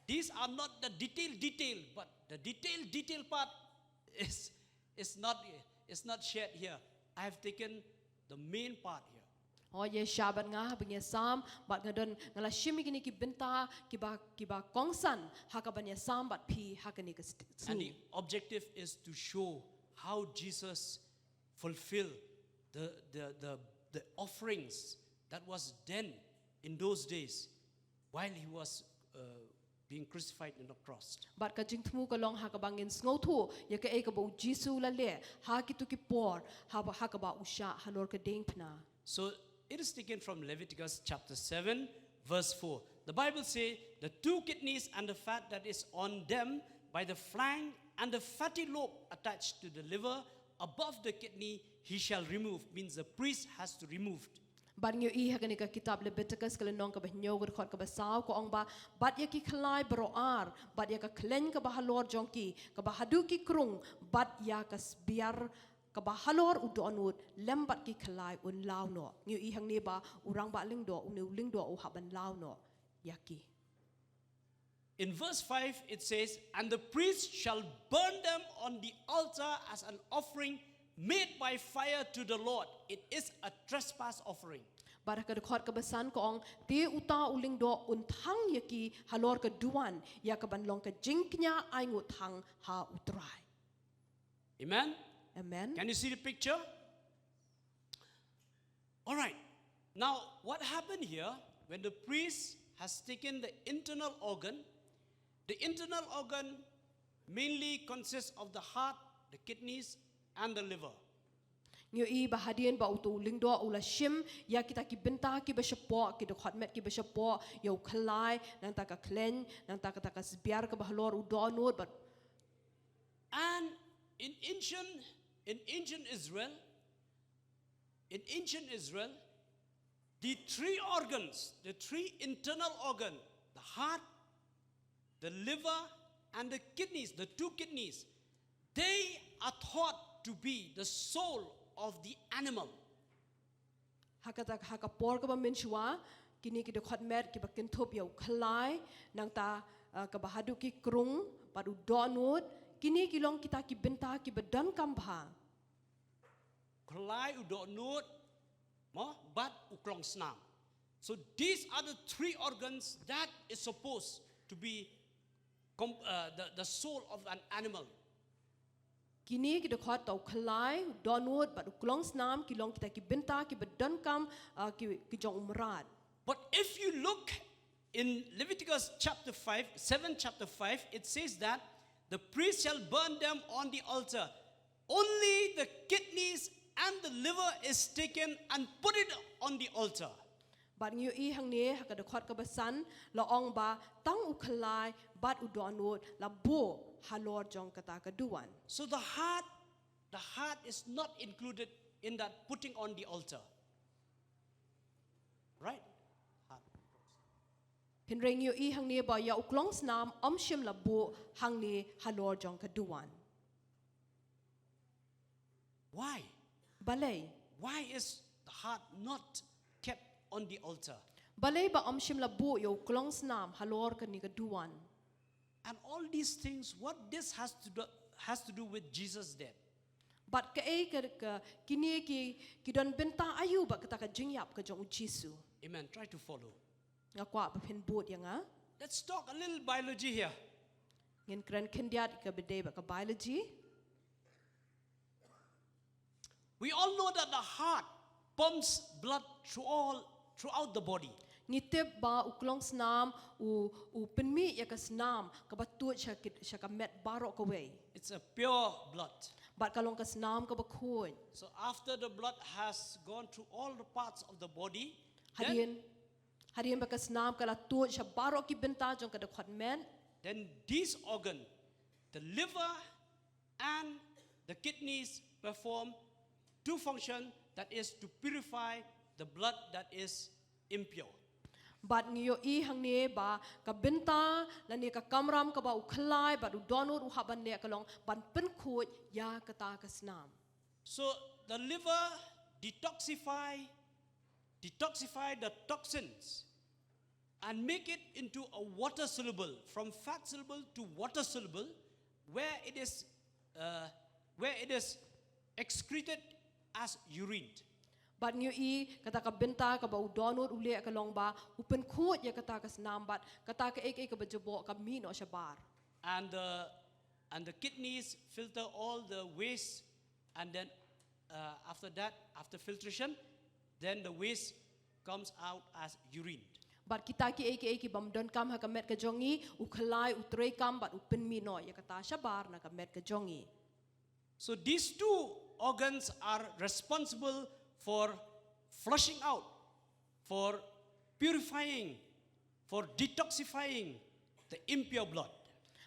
these are not the detail, but the detail part is not shared here. I have taken the main part here. Oh ye syabat ngah banya sam bat ngadon ngala shimi kini ki benta ki ba kongsan hakabanya sam bat pi hakani ka. And the objective is to show how Jesus fulfilled the offerings that was done in those days while he was being crucified on the cross. Bat ka jing tmu ka long hakabangin sngo thu ya ka e ka bo jisu la le ha ki tu ki por ha ka ba usha halor ka ding pna. So it is taken from Leviticus chapter 7 verse 4. The Bible says the two kidneys and the fat that is on them by the flank and the fatty lobe attached to the liver above the kidney he shall remove, means the priest has to remove it. Bat ngiu I hakani ka kitab Leviticus kala nong ka bahnyo gud khot ka basaw ko ong ba bat ya ki khlai broar bat ya ka klen ka bahalor jongki ka bahadu ki krung bat ya ka biar ka bahalor udonut lembat ki khlai un law no ngiu I hang ni ba urang ba lingdo u haban law no yaki. In verse 5 it says, and the priest shall burn them on the altar as an offering made by fire to the Lord. It is a trespass offering. Bara ka dekhot ka besan ko ong ti uta uling do untang yaki halor ka duan ya ka banlong ka jingknya ay ngutang ha utray. Amen? Amen. Can you see the picture? All right. Now, what happened here when the priest has taken the internal organ mainly consists of the heart, the kidneys, and the liver. Ngiu I bahadian ba utu lingdo ula shim ya kita ki benta ki beshapo ki dekhot met ki beshapo ya ukhlai nang ta ka klen nang ta ka sbiar ka bahlor udonut but and in ancient Israel the three organs, the three internal organs, the heart, the liver, and the kidneys, the two kidneys, they are thought to be the soul of the animal. hakata hakapor ka ba menshwa kini ki dekhot met ki ba kinthop ya ukhlai nang ta ka bahadu ki krung padu donut kini ki long kita ki benta ki bedan kambha. Klai udonut, but uklong snam. So these are the three organs that is supposed to be the soul of an animal. Kini ki dekhot tau khlai donut padu klong snam ki long kita ki benta ki bedan kam ki jong umrat. But if you look in Leviticus chapter 5, it says that the priest shall burn them on the altar. Only the kidneys and the liver is taken and put it on the altar. Bat ngiu I hang ni haka dekhot ka basan la ong ba tang ukhlai bat udonut la bo halor jong kata ka duan. So the heart is not included in that putting on the altar. Right? Heart. Hinring ngiu I hang ni ba ya uklong snam shim la bo hang ni halor jong ka duan. Why? Balay. Why is the heart not kept on the altar? Balay ba shim la bo ya uklong snam halor ka ni ka duan. And all these things, what this has to do with Jesus' death? But kini ki don benta ayu ba kata ka jingyap ka jong Jisu. Amen. Try to follow. Ngakwa ba pin boot yang ah. Let's talk a little biology here. Ngin kren kendiat ka bede ba ka biology. We all know that the heart pumps blood throughout the body. Ngitip ba uklong snam u penmi ya ka snam ka batut sya ka met barok ka way. It's a pure blood. But kalong ka snam ka ba kun. So after the blood has gone through all the parts of the body, then Hadian ba ka snam ka latut sya barok ki benta jong ka dakwat men. then these organ, the liver and the kidneys perform two functions, that is to purify the blood that is impure. But ngiyo I hang ne ba ka benta la ne ka kamram ka ba ukhlai ba u donor u haban ne kalong ban pen khut ya kata ka snam. So the liver detoxify the toxins and make it into a water soluble, from fat soluble to water soluble, where it is excreted as urine. But ngiyo I kata ka benta ka ba u donor u le kalong ba u pen khut ya kata ka snam bat kata ka ek ka ba jabo ka mino sya bar. And the kidneys filter all the waste, and then after that, after filtration, then the waste comes out as urine. But kita ki ek bam don kam ha ka met ka jongi u khlai u tre kam bat u pen mino ya kata sya bar na ka met ka jongi. So these two organs are responsible for flushing out, for purifying, for detoxifying the impure blood.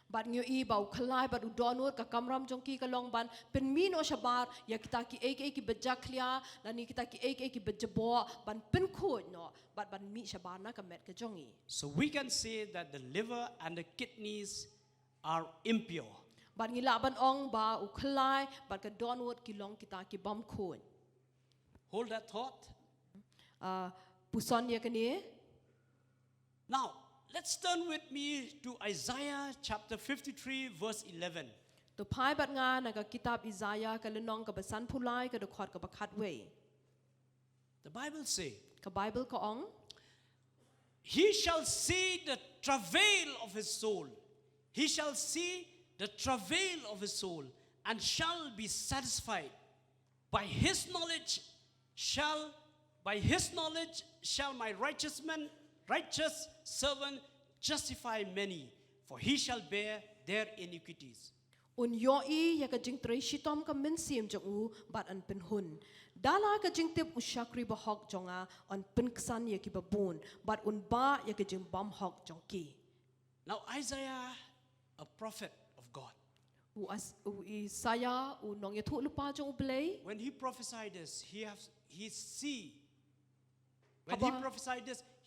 But ngiyo I ba u khlai bat u donor ka kamram jong ki kalong ban pen mino sya bar ya kita ki ek bejaklia la ni kita ki ek bejabo ban pen khut no bat ban mi sya bar na ka met ka jongi. So we can say that the liver and the kidneys are impure. But ngi Laban ong ba u khlai bat ka donor ki long kita ki bam khut. Hold that thought. Puson ya kani. Now, let's turn with me to Isaiah chapter 53 verse 11. To pai bat nga na ka kitab Isaiah ka lenong ka basan pulai ka dokhat ka bakhat way. The Bible say, Ka Bible ka ong he shall see the travail of his soul. He shall see the travail of his soul and shall be satisfied. By his knowledge shall my righteous servant justify many, for he shall bear their iniquities. un yo I ya ka jing tre shitom ka min sim jong u bat an pen hun. Dala ka jing tip u shakri ba hok jonga on pen ksan ya ki babun bat un ba ya ka jing bam hok jong ki. Now Isaiah, a prophet of God, U Isaiah u nong ya thu lupa jong u blay. when he prophesied this, he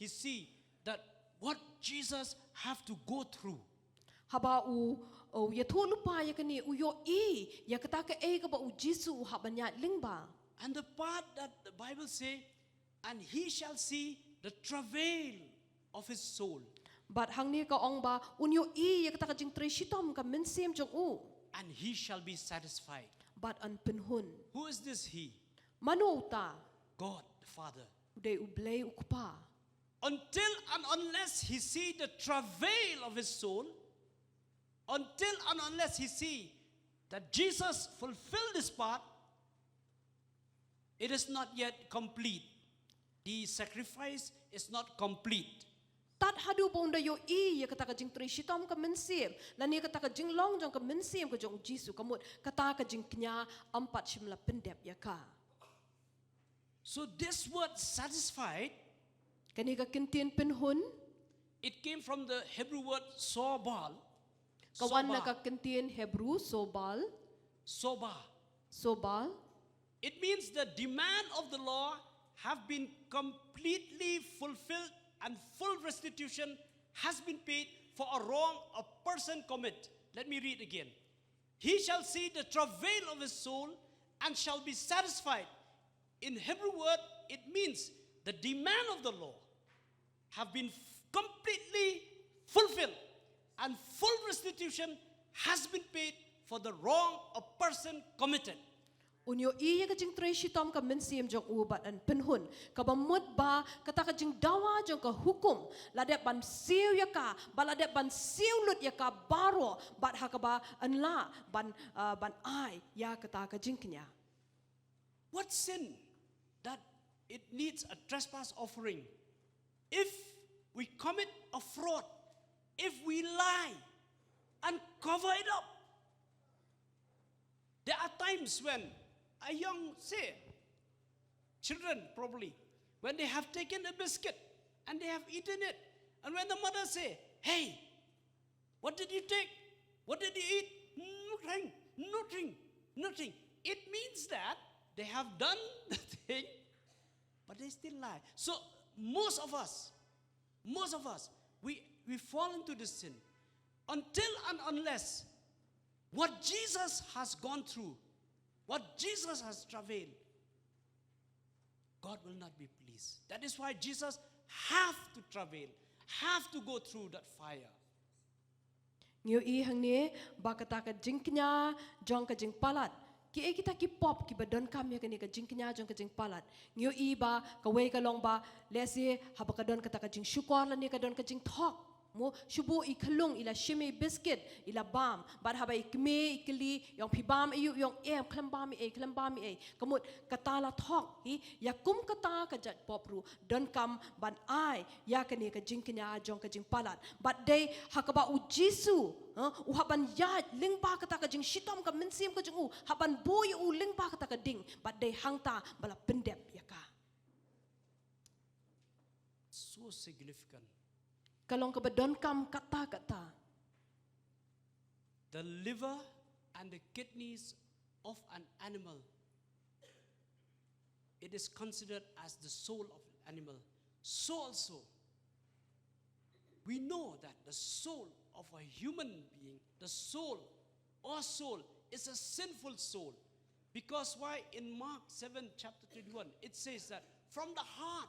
see that what Jesus have to go through. Haba u ya thu lupa ya kani u yo I ya kata ka ka ba u Jisu u habanya lingba. And the part that the Bible say, and he shall see the travail of his soul. But hang ni ka ong ba un yo I ya kata ka jing tre shitom ka min sim jong u. And he shall be satisfied. But an pen hun. Who is this he? Mano ta God the Father. uday u blay u kupa. Until and unless he see the travail of his soul, until and unless he see that Jesus fulfilled this part, it is not yet complete. The sacrifice is not complete. Tat hadu bonda yo I ya kata ka jing tre shitom ka min sim. La ni kata ka jing long jong ka min sim ka jong Jisu kamut kata ka jing knya ampat shimla pendep ya ka. So this word satisfied, Kani ka kintin pen hun it came from the Hebrew word sobal. kawan na ka kintin Hebrew sobal. Sobal. It means the demand of the law have been completely fulfilled and full restitution has been paid for a wrong a person commit. Let me read again. He shall see the travail of his soul and shall be satisfied. In Hebrew word, it means the demand of the law have been completely fulfilled and full restitution has been paid for the wrong a person committed. Unyo iya ka jing treshi tom ka mensiam jong ubat an penhun ka bamut ba kata ka jing dawa jong ka hukum ladep ban siu ya ka baladep ban siu lut ya ka baro bat ha ka ba an la ban ai ya kata ka jing kenya. What sin that it needs a trespass offering? If we commit a fraud, if we lie and cover it up. There are times when a young, say, children probably, when they have taken a biscuit and they have eaten it, and when the mother say, hey, what did you take? What did you eat? Nothing. It means that they have done the thing, but they still lie. So most of us, we fall into this sin until and unless what Jesus has gone through, what Jesus has travailed, God will not be pleased. That is why Jesus have to travail, have to go through that fire. Ngiu I hang ni ba kata ka jing kenya jong ka jing palat. Ki kita ki pop ki badon kam ya kani ka jing kenya jong ka jing palat. Ngiu I ba ka wei ka long ba lesi ha ba ka don kata ka jing syukur la ni ka don ka jing thok. Mo shubu I kalung ila shimi biscuit ila bam bad haba I kme ikli yong pibam ayu yong klambam kamut kata la thok hi ya kum kata ka jat popru don kam ban ai ya kani ka jing kenya jong ka jing palat but day hakaba u jisu u haban ya ling pa kata ka jing shitom ka mensim ka jing u haban boy u ling pa kata ka ding but day hangta bala pendep ya ka. So significant. Kalong kabadon kam kata. The liver and the kidneys of an animal, it is considered as the soul of an animal. So also, we know that the soul of a human being, the soul, our soul, is a sinful soul. Because why? In Mark 7, chapter 21, it says that from the heart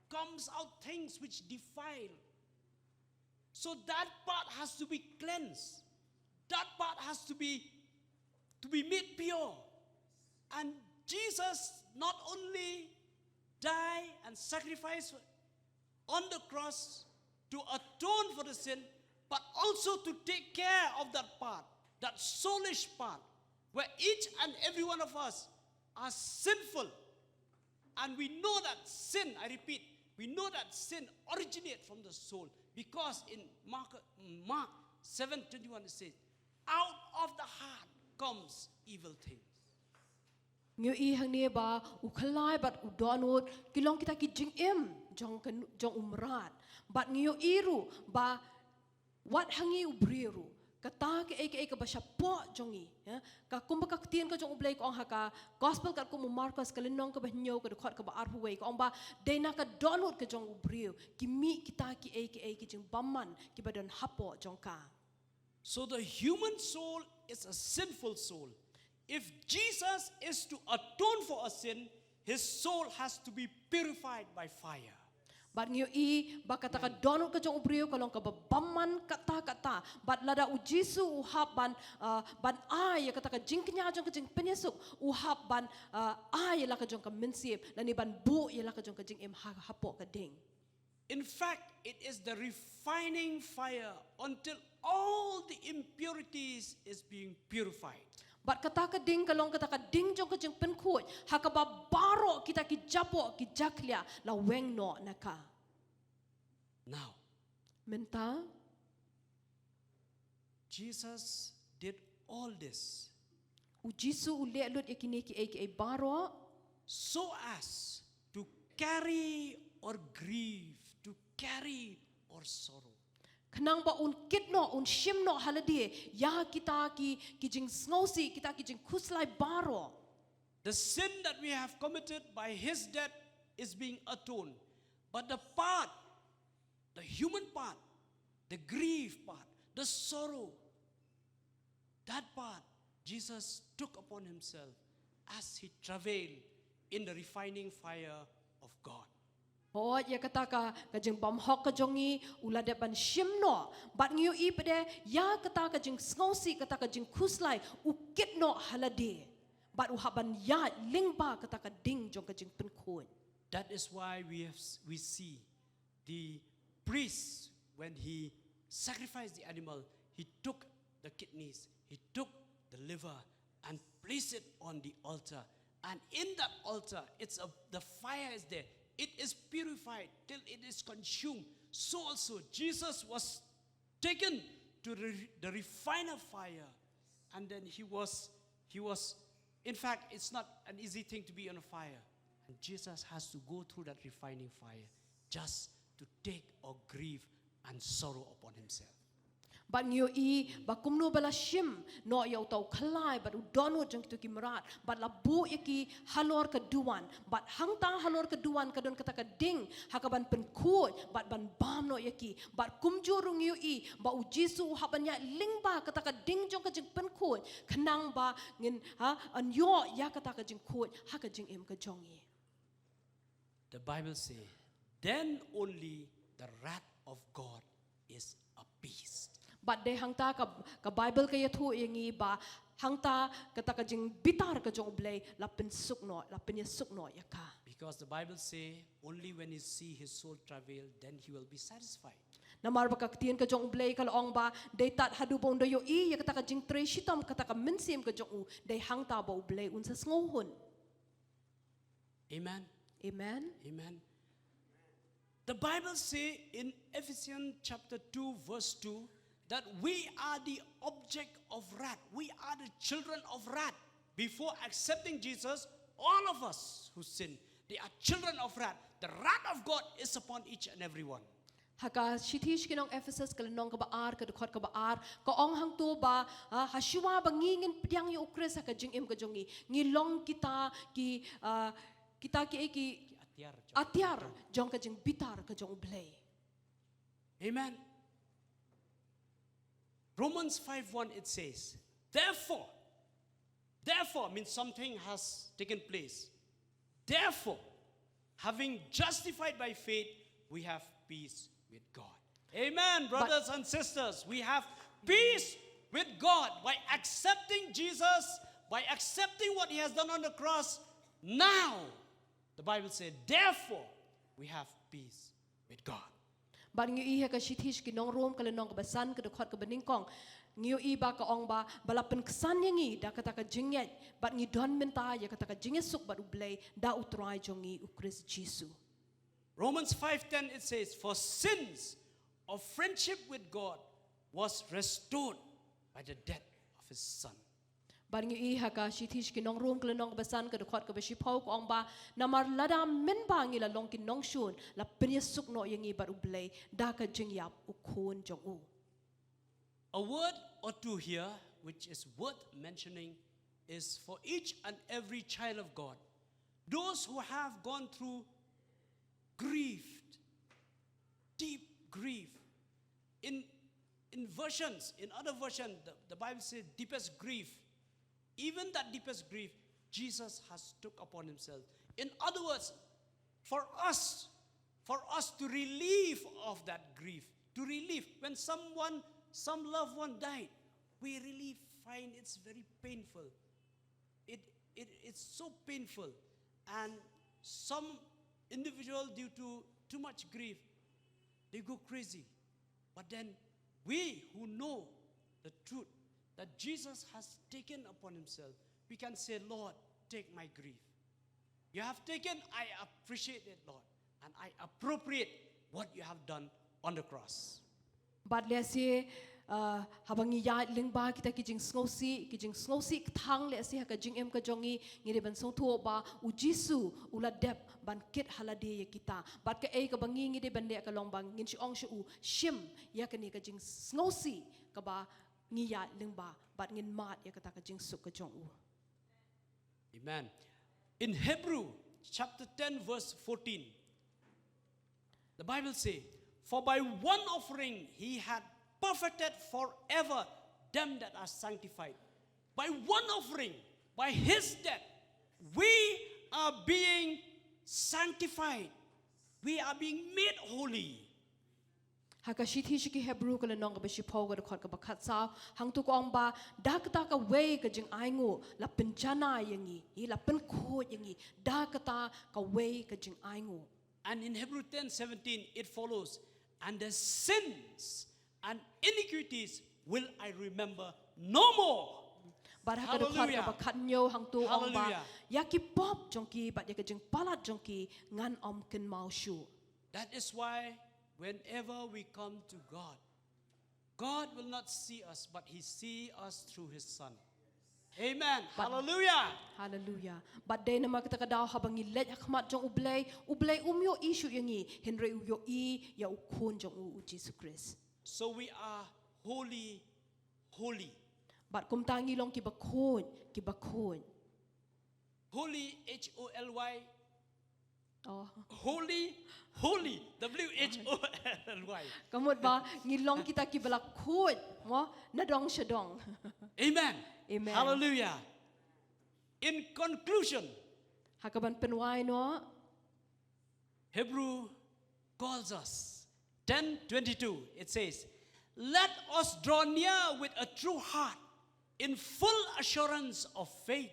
comes out things which defile. So that part has to be cleansed. That part has to be made pure. And Jesus not only died and sacrificed on the cross to atone for the sin, but also to take care of that part, that soulish part, where each and every one of us are sinful. And we know that sin, I repeat, we know that sin originates from the soul. Because in Mark 7:21 it says, out of the heart comes evil things. Ngiu I hang ni ba u khalai bat u donut kilong kita ki jing jong umrat bat ngiu iru ba wat hangi u briru kata ke ka basya po jongi ka kumba ka tien ka jong ublay ko ang haka gospel ka ko Marcos ka linong ka bahnyo ka dukhat ka ba arhuway ko ang ba dena ka donut ka jong ubriu kimi kita ki jing baman ki badon hapo jong ka. So the human soul is a sinful soul. If Jesus is to atone for a sin, his soul has to be purified by fire. Bat ngiu I ba kata ka donut ka jong ubriu kalong ka baman kata bat lada u Jisu u hap ban ai kata ka jing kenya jong ka jing penyesuk u hap ban ai la ka jong ka mensip lani ban bu ya la ka jong ka jing hapo ka ding. In fact, it is the refining fire until all the impurities is being purified. Bat kata ka ding kalong kata ka ding jong ka jing penkut hakaba baro kita ki japo ki jaklia la weng no naka. Now, Menta Jesus did all this u Jisu u le lut ikini ki baro so as to carry or grieve, to carry or sorrow. Kanang ba un kitno un shimno haladi ya kita ki jing sngosi kita ki jing kuslai baro. The sin that we have committed by his death is being atoned. But the part, the human part, the grief part, the sorrow, that part Jesus took upon himself as he travailed in the refining fire of God. Oh, ya kata ka jing bam hok ka jongi ula de ban shimno bat ngiu I pede ya kata ka jing sngosi kata ka jing kuslai u kitno haladi but uhaban ya lingba kataka ding jong kajing penkun. That is why we see the priest, when he sacrificed the animal, he took the kidneys, he took the liver and placed it on the altar. And in that altar, the fire is there. It is purified till it is consumed. So also Jesus was taken to the refiner fire, and then he was. In fact, it's not an easy thing to be on a fire, and Jesus has to go through that refining fire just to take or grieve and sorrow upon himself. But ngiyo ba kumno bala shim no yaw tau khalai but udono jeng tu kimrat but labu iki halor keduan but hangta halor keduan kadon kata kading hakaban penkut but ban bam no yaki but kumjurung ngiyo ba ujisu habanya lingba kata kading jong kajing penkut kenang ba ngin anyo ya kata kajing kut hakajing em kajongi. The Bible says, then only the wrath of God is appeased. But de hangta ka Bible kaya thu yangi ba hangta kata kajing bitar kajong ublay lapin sukno yaka. Because the Bible say only when he see his soul travail, then he will be satisfied. Namar bakaktian kajong ublay kalong ba de tat hadu bong doyo ya kata kajing treshitom kata ka mensim kajong u de hangta ba ublay unsa ngohon. Amen. Amen. Amen. The Bible say in Ephesians chapter 2 verse 2 that we are the object of wrath. We are the children of wrath. Before accepting Jesus, all of us who sin, they are children of wrath. The wrath of God is upon each and every one. Haka shitish kinong Ephesus kalanong kabaar kadukot kabaar kaong hang to ba hasiwa bangingin piang yu ukres haka jing im kajongi ngilong kita ki atiar jong kajing bitar kajong ublay. Amen. Romans 5:1 it says, therefore means something has taken place. Therefore, having justified by faith, we have peace with God. Amen, brothers and sisters. We have peace with God by accepting Jesus, by accepting what he has done on the cross. Now, the Bible said, therefore, we have peace with God. But ngiyo iha ka shitish kinong room kalanong kabasan kadukot kabaningkong ngiyo iba ka ong ba balapan kesan yangi da kata ka jinget but ngi don menta ya kata ka jinget suk but ublay da utray jongi ukris Jisu. Romans 5:10 it says, for sins of friendship with God was restored by the death of his son. But ngiyo iha ka shitish kinong room kalanong kabasan kadukot kabashipaw ko ong ba namar ladam menba ngi lalong kinong shun la pinyasuk no yangi but ublay da ka jingyap ukun jongu. A word or two here which is worth mentioning is for each and every child of God, those who have gone through grief, deep grief. In other versions, the Bible says deepest grief. Even that deepest grief, Jesus has took upon himself. In other words, for us to relieve of that grief, to relieve when some loved one died, we really find it's very painful. It's so painful, and some individual due to too much grief, they go crazy. But then we who know the truth that Jesus has taken upon himself, we can say, Lord, take my grief. You have taken, I appreciate it, Lord, and I appropriate what you have done on the cross. But let's say habang iya lingba kita kijing snowsi thang le si haka jing em ka jongi ngire ban song thuo ba u Jisu ula dep ban kit halade ya kita but ka ei ka bangi ngide ban le ka long bang ngin si ong shu shim ya ka ni ka jing snowsi ka ba ngiya lingba but ngin mat ya kata ka jing suk ka jong u. Amen. In Hebrew chapter 10 verse 14, the Bible says, for by one offering he had perfected forever them that are sanctified. By one offering, by his death, we are being sanctified. We are being made holy. Hakashiti shiki Hebrew kala nong ba shipo ga khot ka bakat sao hang tu kong ba da kata ka way ka jing aingo la penjana yangi I la pen ko yangi da kata ka way ka jing aingo. And in Hebrew 10:17 it follows, and the sins and iniquities will I remember no more. But haka khot Hallelujah. ka bakat nyo hang tu ong ba Hallelujah. yaki pop jongki but yaka jing palat jongki ngan om ken mau shu. That is why whenever we come to God, God will not see us, but He see us through His Son. Amen. Hallelujah. Hallelujah. But day na makita kadaw habang ilet hakmat jong ublay umyo issue yangi henry uyo ya ukun jong u Jesus Christ. So we are holy, holy. But kum tangi long kibakun. Holy, H-O-L-Y. Oh. Holy, holy, W-H-O-L-Y. Kamot ba ngilong kita kibalakun mo nadong syadong. Amen. Amen. Hallelujah. In conclusion, Hakaban penway no Hebrew calls us. 10:22, it says, let us draw near with a true heart in full assurance of faith,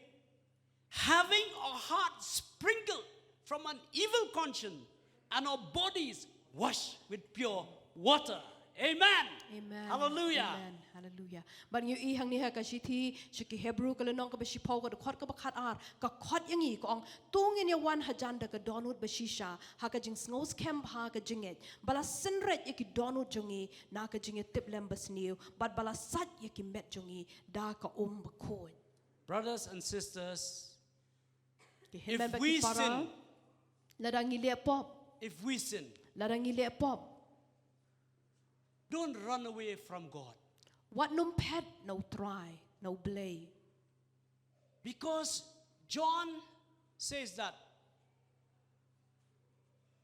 having our hearts sprinkled from an evil conscience and our bodies washed with pure water. Amen. Amen. Hallelujah. Amen. Hallelujah. But you ihang niha kashiti shiki Hebrew kalanong ka basipaw ka khot ka bakhat ar ka khot yangi ko ang tungin ya wan hajanda ka donut basisha ha ka jing ngos camp ha ka jinget bala sinret yaki donut jongi na ka jinget tiplem basniu but bala sat yaki met jongi da ka bakon. Brothers and sisters, If we sin, ladang ile pop if we sin, ladang ile pop don't run away from God. what num pet no try no blay. Because John says that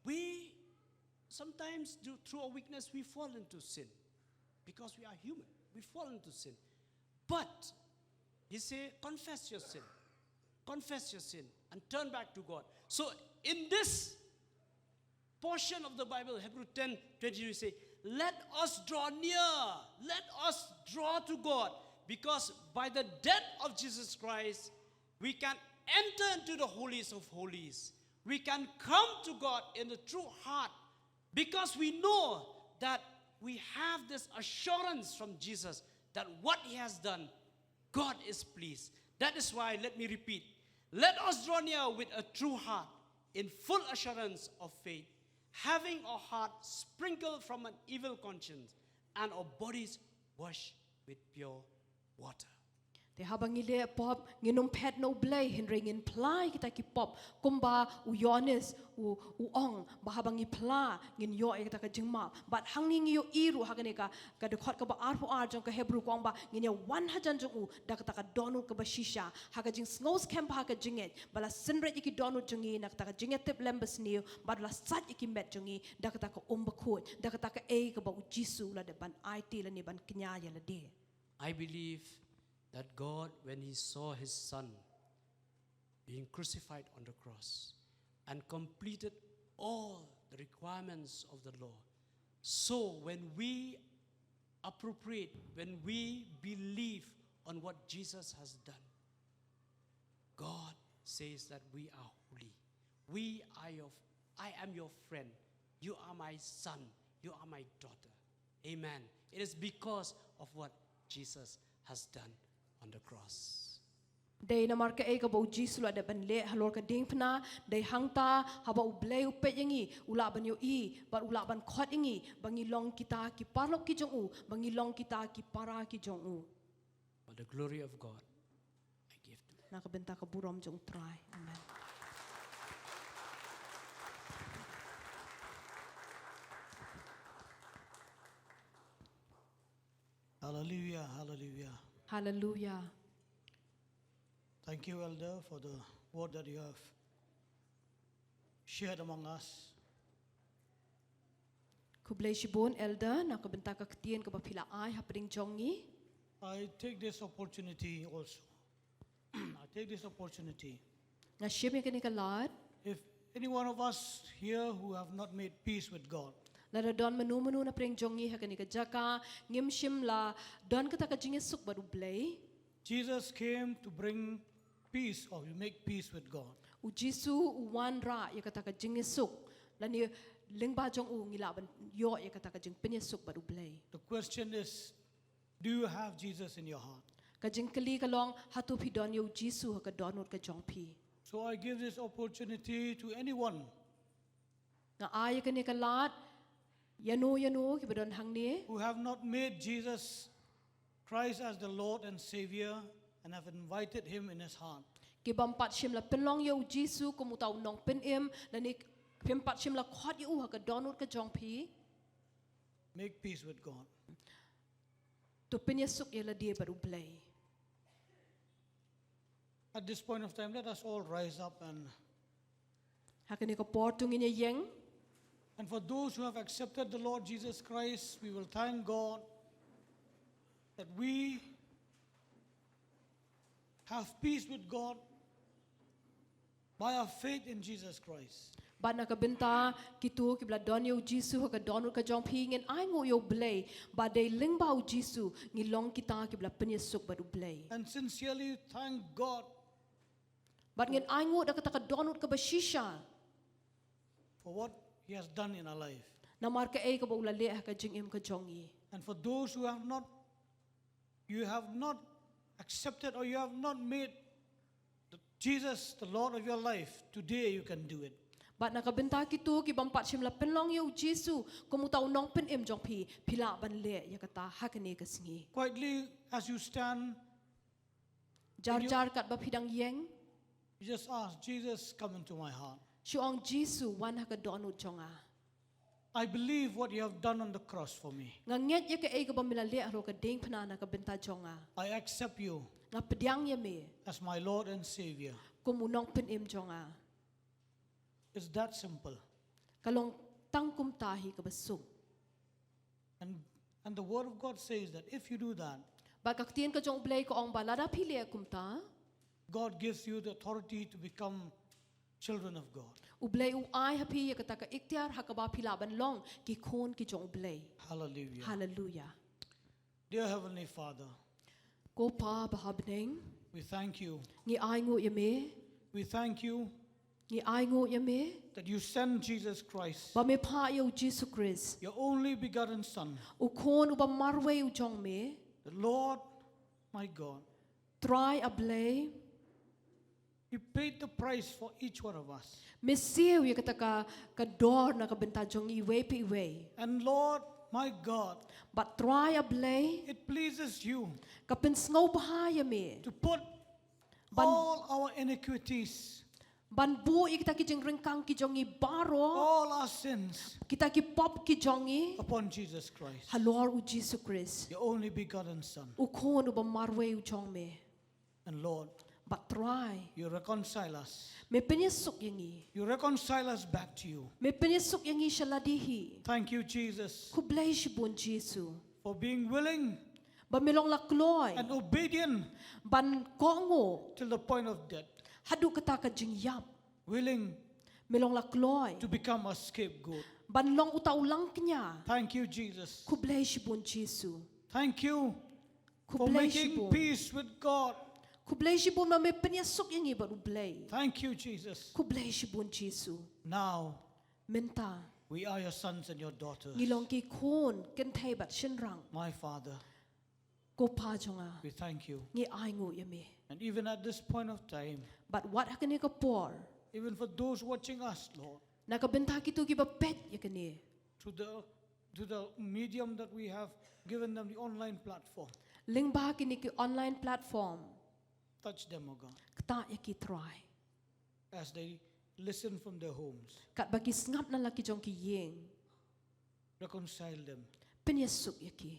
we sometimes do through our weakness we fall into sin. Because we are human, we fall into sin. But he says, confess your sin and turn back to God. So in this portion of the Bible, Hebrew 10:22 say, let us draw near, let us draw to God, because by the death of Jesus Christ, we can enter into the holiest of holies. We can come to God in a true heart, because we know that we have this assurance from Jesus that what He has done, God is pleased. That is why, let me repeat, let us draw near with a true heart, in full assurance of faith, having our heart sprinkled from an evil conscience and our bodies washed with pure water. Te habang ile pop nginum pet no blay henry ngin play kita ki pop kumba u yones u ong ba habang ipla ngin yo e kita ka jingma but hangning yo iru hagane ka de khot ka ba arfu ar jong ka hebrew kong ba ngin ya 100 jong u da ka donu ka ba shisha haga jing ngos camp ha ka jinget bala sinret iki donu jongi nak ta ka jinget tip lembes niu but la sat iki met jongi da ka bakut da ka e ka ba u jisu la de ban it la ni ban knya ya la de. I believe that God, when He saw His Son being crucified on the cross and completed all the requirements of the law, so when we appropriate, when we believe on what Jesus has done, God says that we are holy. I am your friend. You are my son. You are my daughter. Amen. It is because of what Jesus has done on the cross. Day na marka e ka ba ujisu la de ban le halor ka ding pna day hangta haba ublay upet yangi ula ban yo but ula ban khot yangi bangi long kita ki parlok ki jong u bangi long kita ki para ki jong u. But the glory of God I give to you. Nakabenta ka burom jong try. Amen. Hallelujah, hallelujah. Hallelujah. Thank you, Elder, for the word that you have shared among us. Kublay shibon elder nakabenta ka ktien ka ba pila ay hapring jongi. I take this opportunity also. I take this opportunity. Nga shim ka ni ka lad If any one of us here who have not made peace with God, Lara don menu na preng jongi hakani ka jaka ngim shim la don kata ka jing suk baru blay. Jesus came to bring peace, or you make peace with God. U Jisu u wan ra ya kata ka jing suk la ni ling ba jong u ngilaban yo ya kata ka jing penya suk baru blay. The question is, do you have Jesus in your heart? Ka jing kali ka long hatu pi don yo Jisu ha ka donut ka jong pi. So I give this opportunity to anyone Nga ay ka ni ka lat yano ki badon hang ni who have not made Jesus Christ as the Lord and Savior and have invited Him in His heart. ki bampat shim la penlong yo Jisu ko mutaw nong penem la ni pempat shim la khot yo ha ka donut ka jong pi. Make peace with God. To penya suk ya la dia baru blay. At this point of time, let us all rise up Hakani ka portung inya yeng. and for those who have accepted the Lord Jesus Christ, we will thank God that we have peace with God by our faith in Jesus Christ. Ba nakabenta kitu ki bla don yo Jisu ha ka donut ka jong pi ngin ai ngo yo blay ba de ling bau Jisu ngilong kita ki bla penya suk baru blay. And sincerely thank God Ba ngin ai ngo da kata ka donut ka bashisha. for what He has done in our life. Namar ka ay ka ba ulale ha ka jing im ka jongi. And for those who have not, you have not accepted or you have not made Jesus the Lord of your life, today you can do it. Ba nakabenta kitu ki bampat shim la penlong yo Jisu ko mutaw nong pen im jong pi pila ban le ya kata hakani ka singi. Quietly, as you stand, Jar jar kat ba pidang yeng. you just ask, Jesus, come into my heart. Shuang Jisu wan ha ka donut jonga. I believe what you have done on the cross for me. Nga nget ya ka ay ka ba milale ro ka ding pana na ka benta jonga. I accept you Nga pedyang ya me as my Lord and Savior. ko munong pen im jonga. It's that simple. Kalong tangkum tahi ka basum. And the Word of God says that if you do that, Ba kaktian ka jong blay ko ong balada pili kumta. God gives you the authority to become children of God. Ublay u ay hapi ya kata ka iktiar hakaba pilaban long ki kon ki jong ublay. Hallelujah. Hallelujah. Dear Heavenly Father, Ko pa bahabneng we thank you. ngi ay ngo yame We thank you ngi ay ngo yame that you sent Jesus Christ, ba me pa yo Jesus Christ. your only begotten Son, U kon u ba marwe u jong me the Lord, my God. try ablay You paid the price for each one of us. mesiu ya kata ka dor na ka benta jong iwe pi iwe. And Lord, my God, But try ablay it pleases you ka pensngau bahaya me. to put Ban- all our iniquities, Ban bu kita ki jeng rengkang ki jongi baro all our sins kita ki pop ki jongi upon Jesus Christ, halor u Jesus Christ. your only begotten Son. U kon u ba marwe u jong me. And Lord, But try you reconcile us. me penyesuk yangi. You reconcile us back to you. Me penyesuk yangi shaladihi. Thank you, Jesus, Ku blay shibun Jesu. for being willing Ba melong lakloy. and obedient Ban kongo till the point of death, hadu kata ka jing yap. willing Melong lakloy. to become a scapegoat. Ban long utaw lang kanya. Thank you, Jesus. Ku blay shibun Jesu. Thank you Ku for blay making shibun. peace with God. Ku blay shibun ma me penyesuk yangi baru blay. Thank you, Jesus. Ku blay shibun Jesu. Now Menta we are your sons and your daughters. ngilong ki kon ken thai bat shinrang. My Father, Ko pa jonga. we thank you. Ngi ay ngo yame. And even at this point of time, But what hakani ka por? even for those watching us, Lord, Nakabenta kitu ki ba pet yakani. to the medium that we have given them, the online platform, Ling ba kini ki online platform. touch them, O God, Kata yaki try. as they listen from their homes. Kat bagi ngap na laki jong ki yeng. Reconcile them Penyesuk yaki.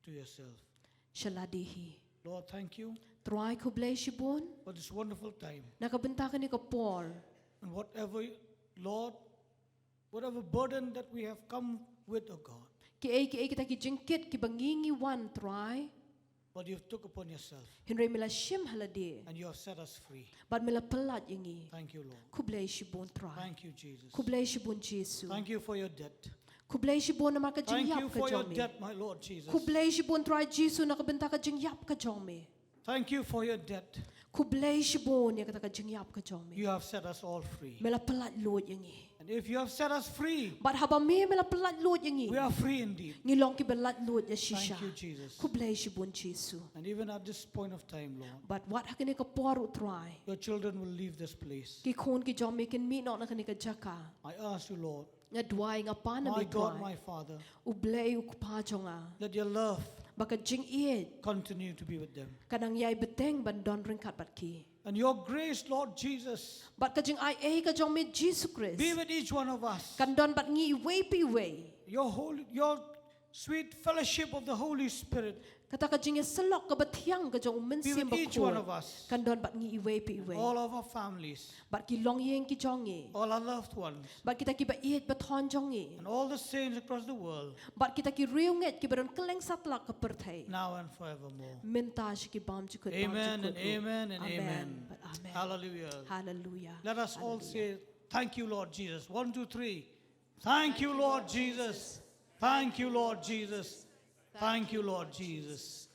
to yourself. Shaladihi. Lord, thank you Try ko blay shibun. for this wonderful time. Nakabenta kini ka por. And whatever, Lord, whatever burden that we have come with, O God, Ki ay kita ki jengkit ki bangingi wan try. what you've took upon yourself, Henry mila shim halade. and you have set us free. But mila pelat yangi. Thank you, Lord. Ku blay shibun try. Thank you, Jesus. Ku blay shibun Jesu. Thank you for your death. Ku blei shi bon ma ka jing Thank you yap ka for your jong me. death, my Lord Jesus. Ku blei shi bon try Jesu na ka benta ka jing yap ka jong me. Thank you for your death. Ku blei shi bon ya ka ta ka jing yap ka jong me. You have set us all free. Mela pelat lot yang i. And if you have set us free, But haba me mela pelat lot yang we i. are free indeed. Ngilong ki belat lot ya shisha. Thank you, Jesus. Ku blei shi bon Jesu. And even at this point of time, Lord, But what hakani ka poru try. your children will leave this place. Ki khon ki jong me kin mi no na kani ka jaka. I ask you, Lord, Nga duai nga pa na my mi God, try. my Father, U blei u pa jonga. let your love Baka jing ied. continue to be with them. Kanang yai beteng ban don ring kat bat ki. And your grace, Lord Jesus, But ka jing ai ka jong me Jesus Christ. be with each one of us. Kan don bat ngi way pi way. Your sweet fellowship of the Holy Spirit Kata ka jing selok ka batiang ka jong men be sim with each one of us. Kan don bat ngi way pi way. All of our families, Bat ki long yeng ki jong e. all our loved ones, Bat kita ki ba iet bat hon jong e. and all the saints across the world, Bat kita ki riu nget ki baron keleng satlak ka perthai. now and forevermore. Minta shi ki bam ji kut. Amen and amen and amen. But amen. Hallelujah. Hallelujah. Let us all say, thank you, Lord Jesus. 1, 2, 3. Thank you, Lord Jesus. Thank you, Lord Jesus. Thank you, Lord Jesus.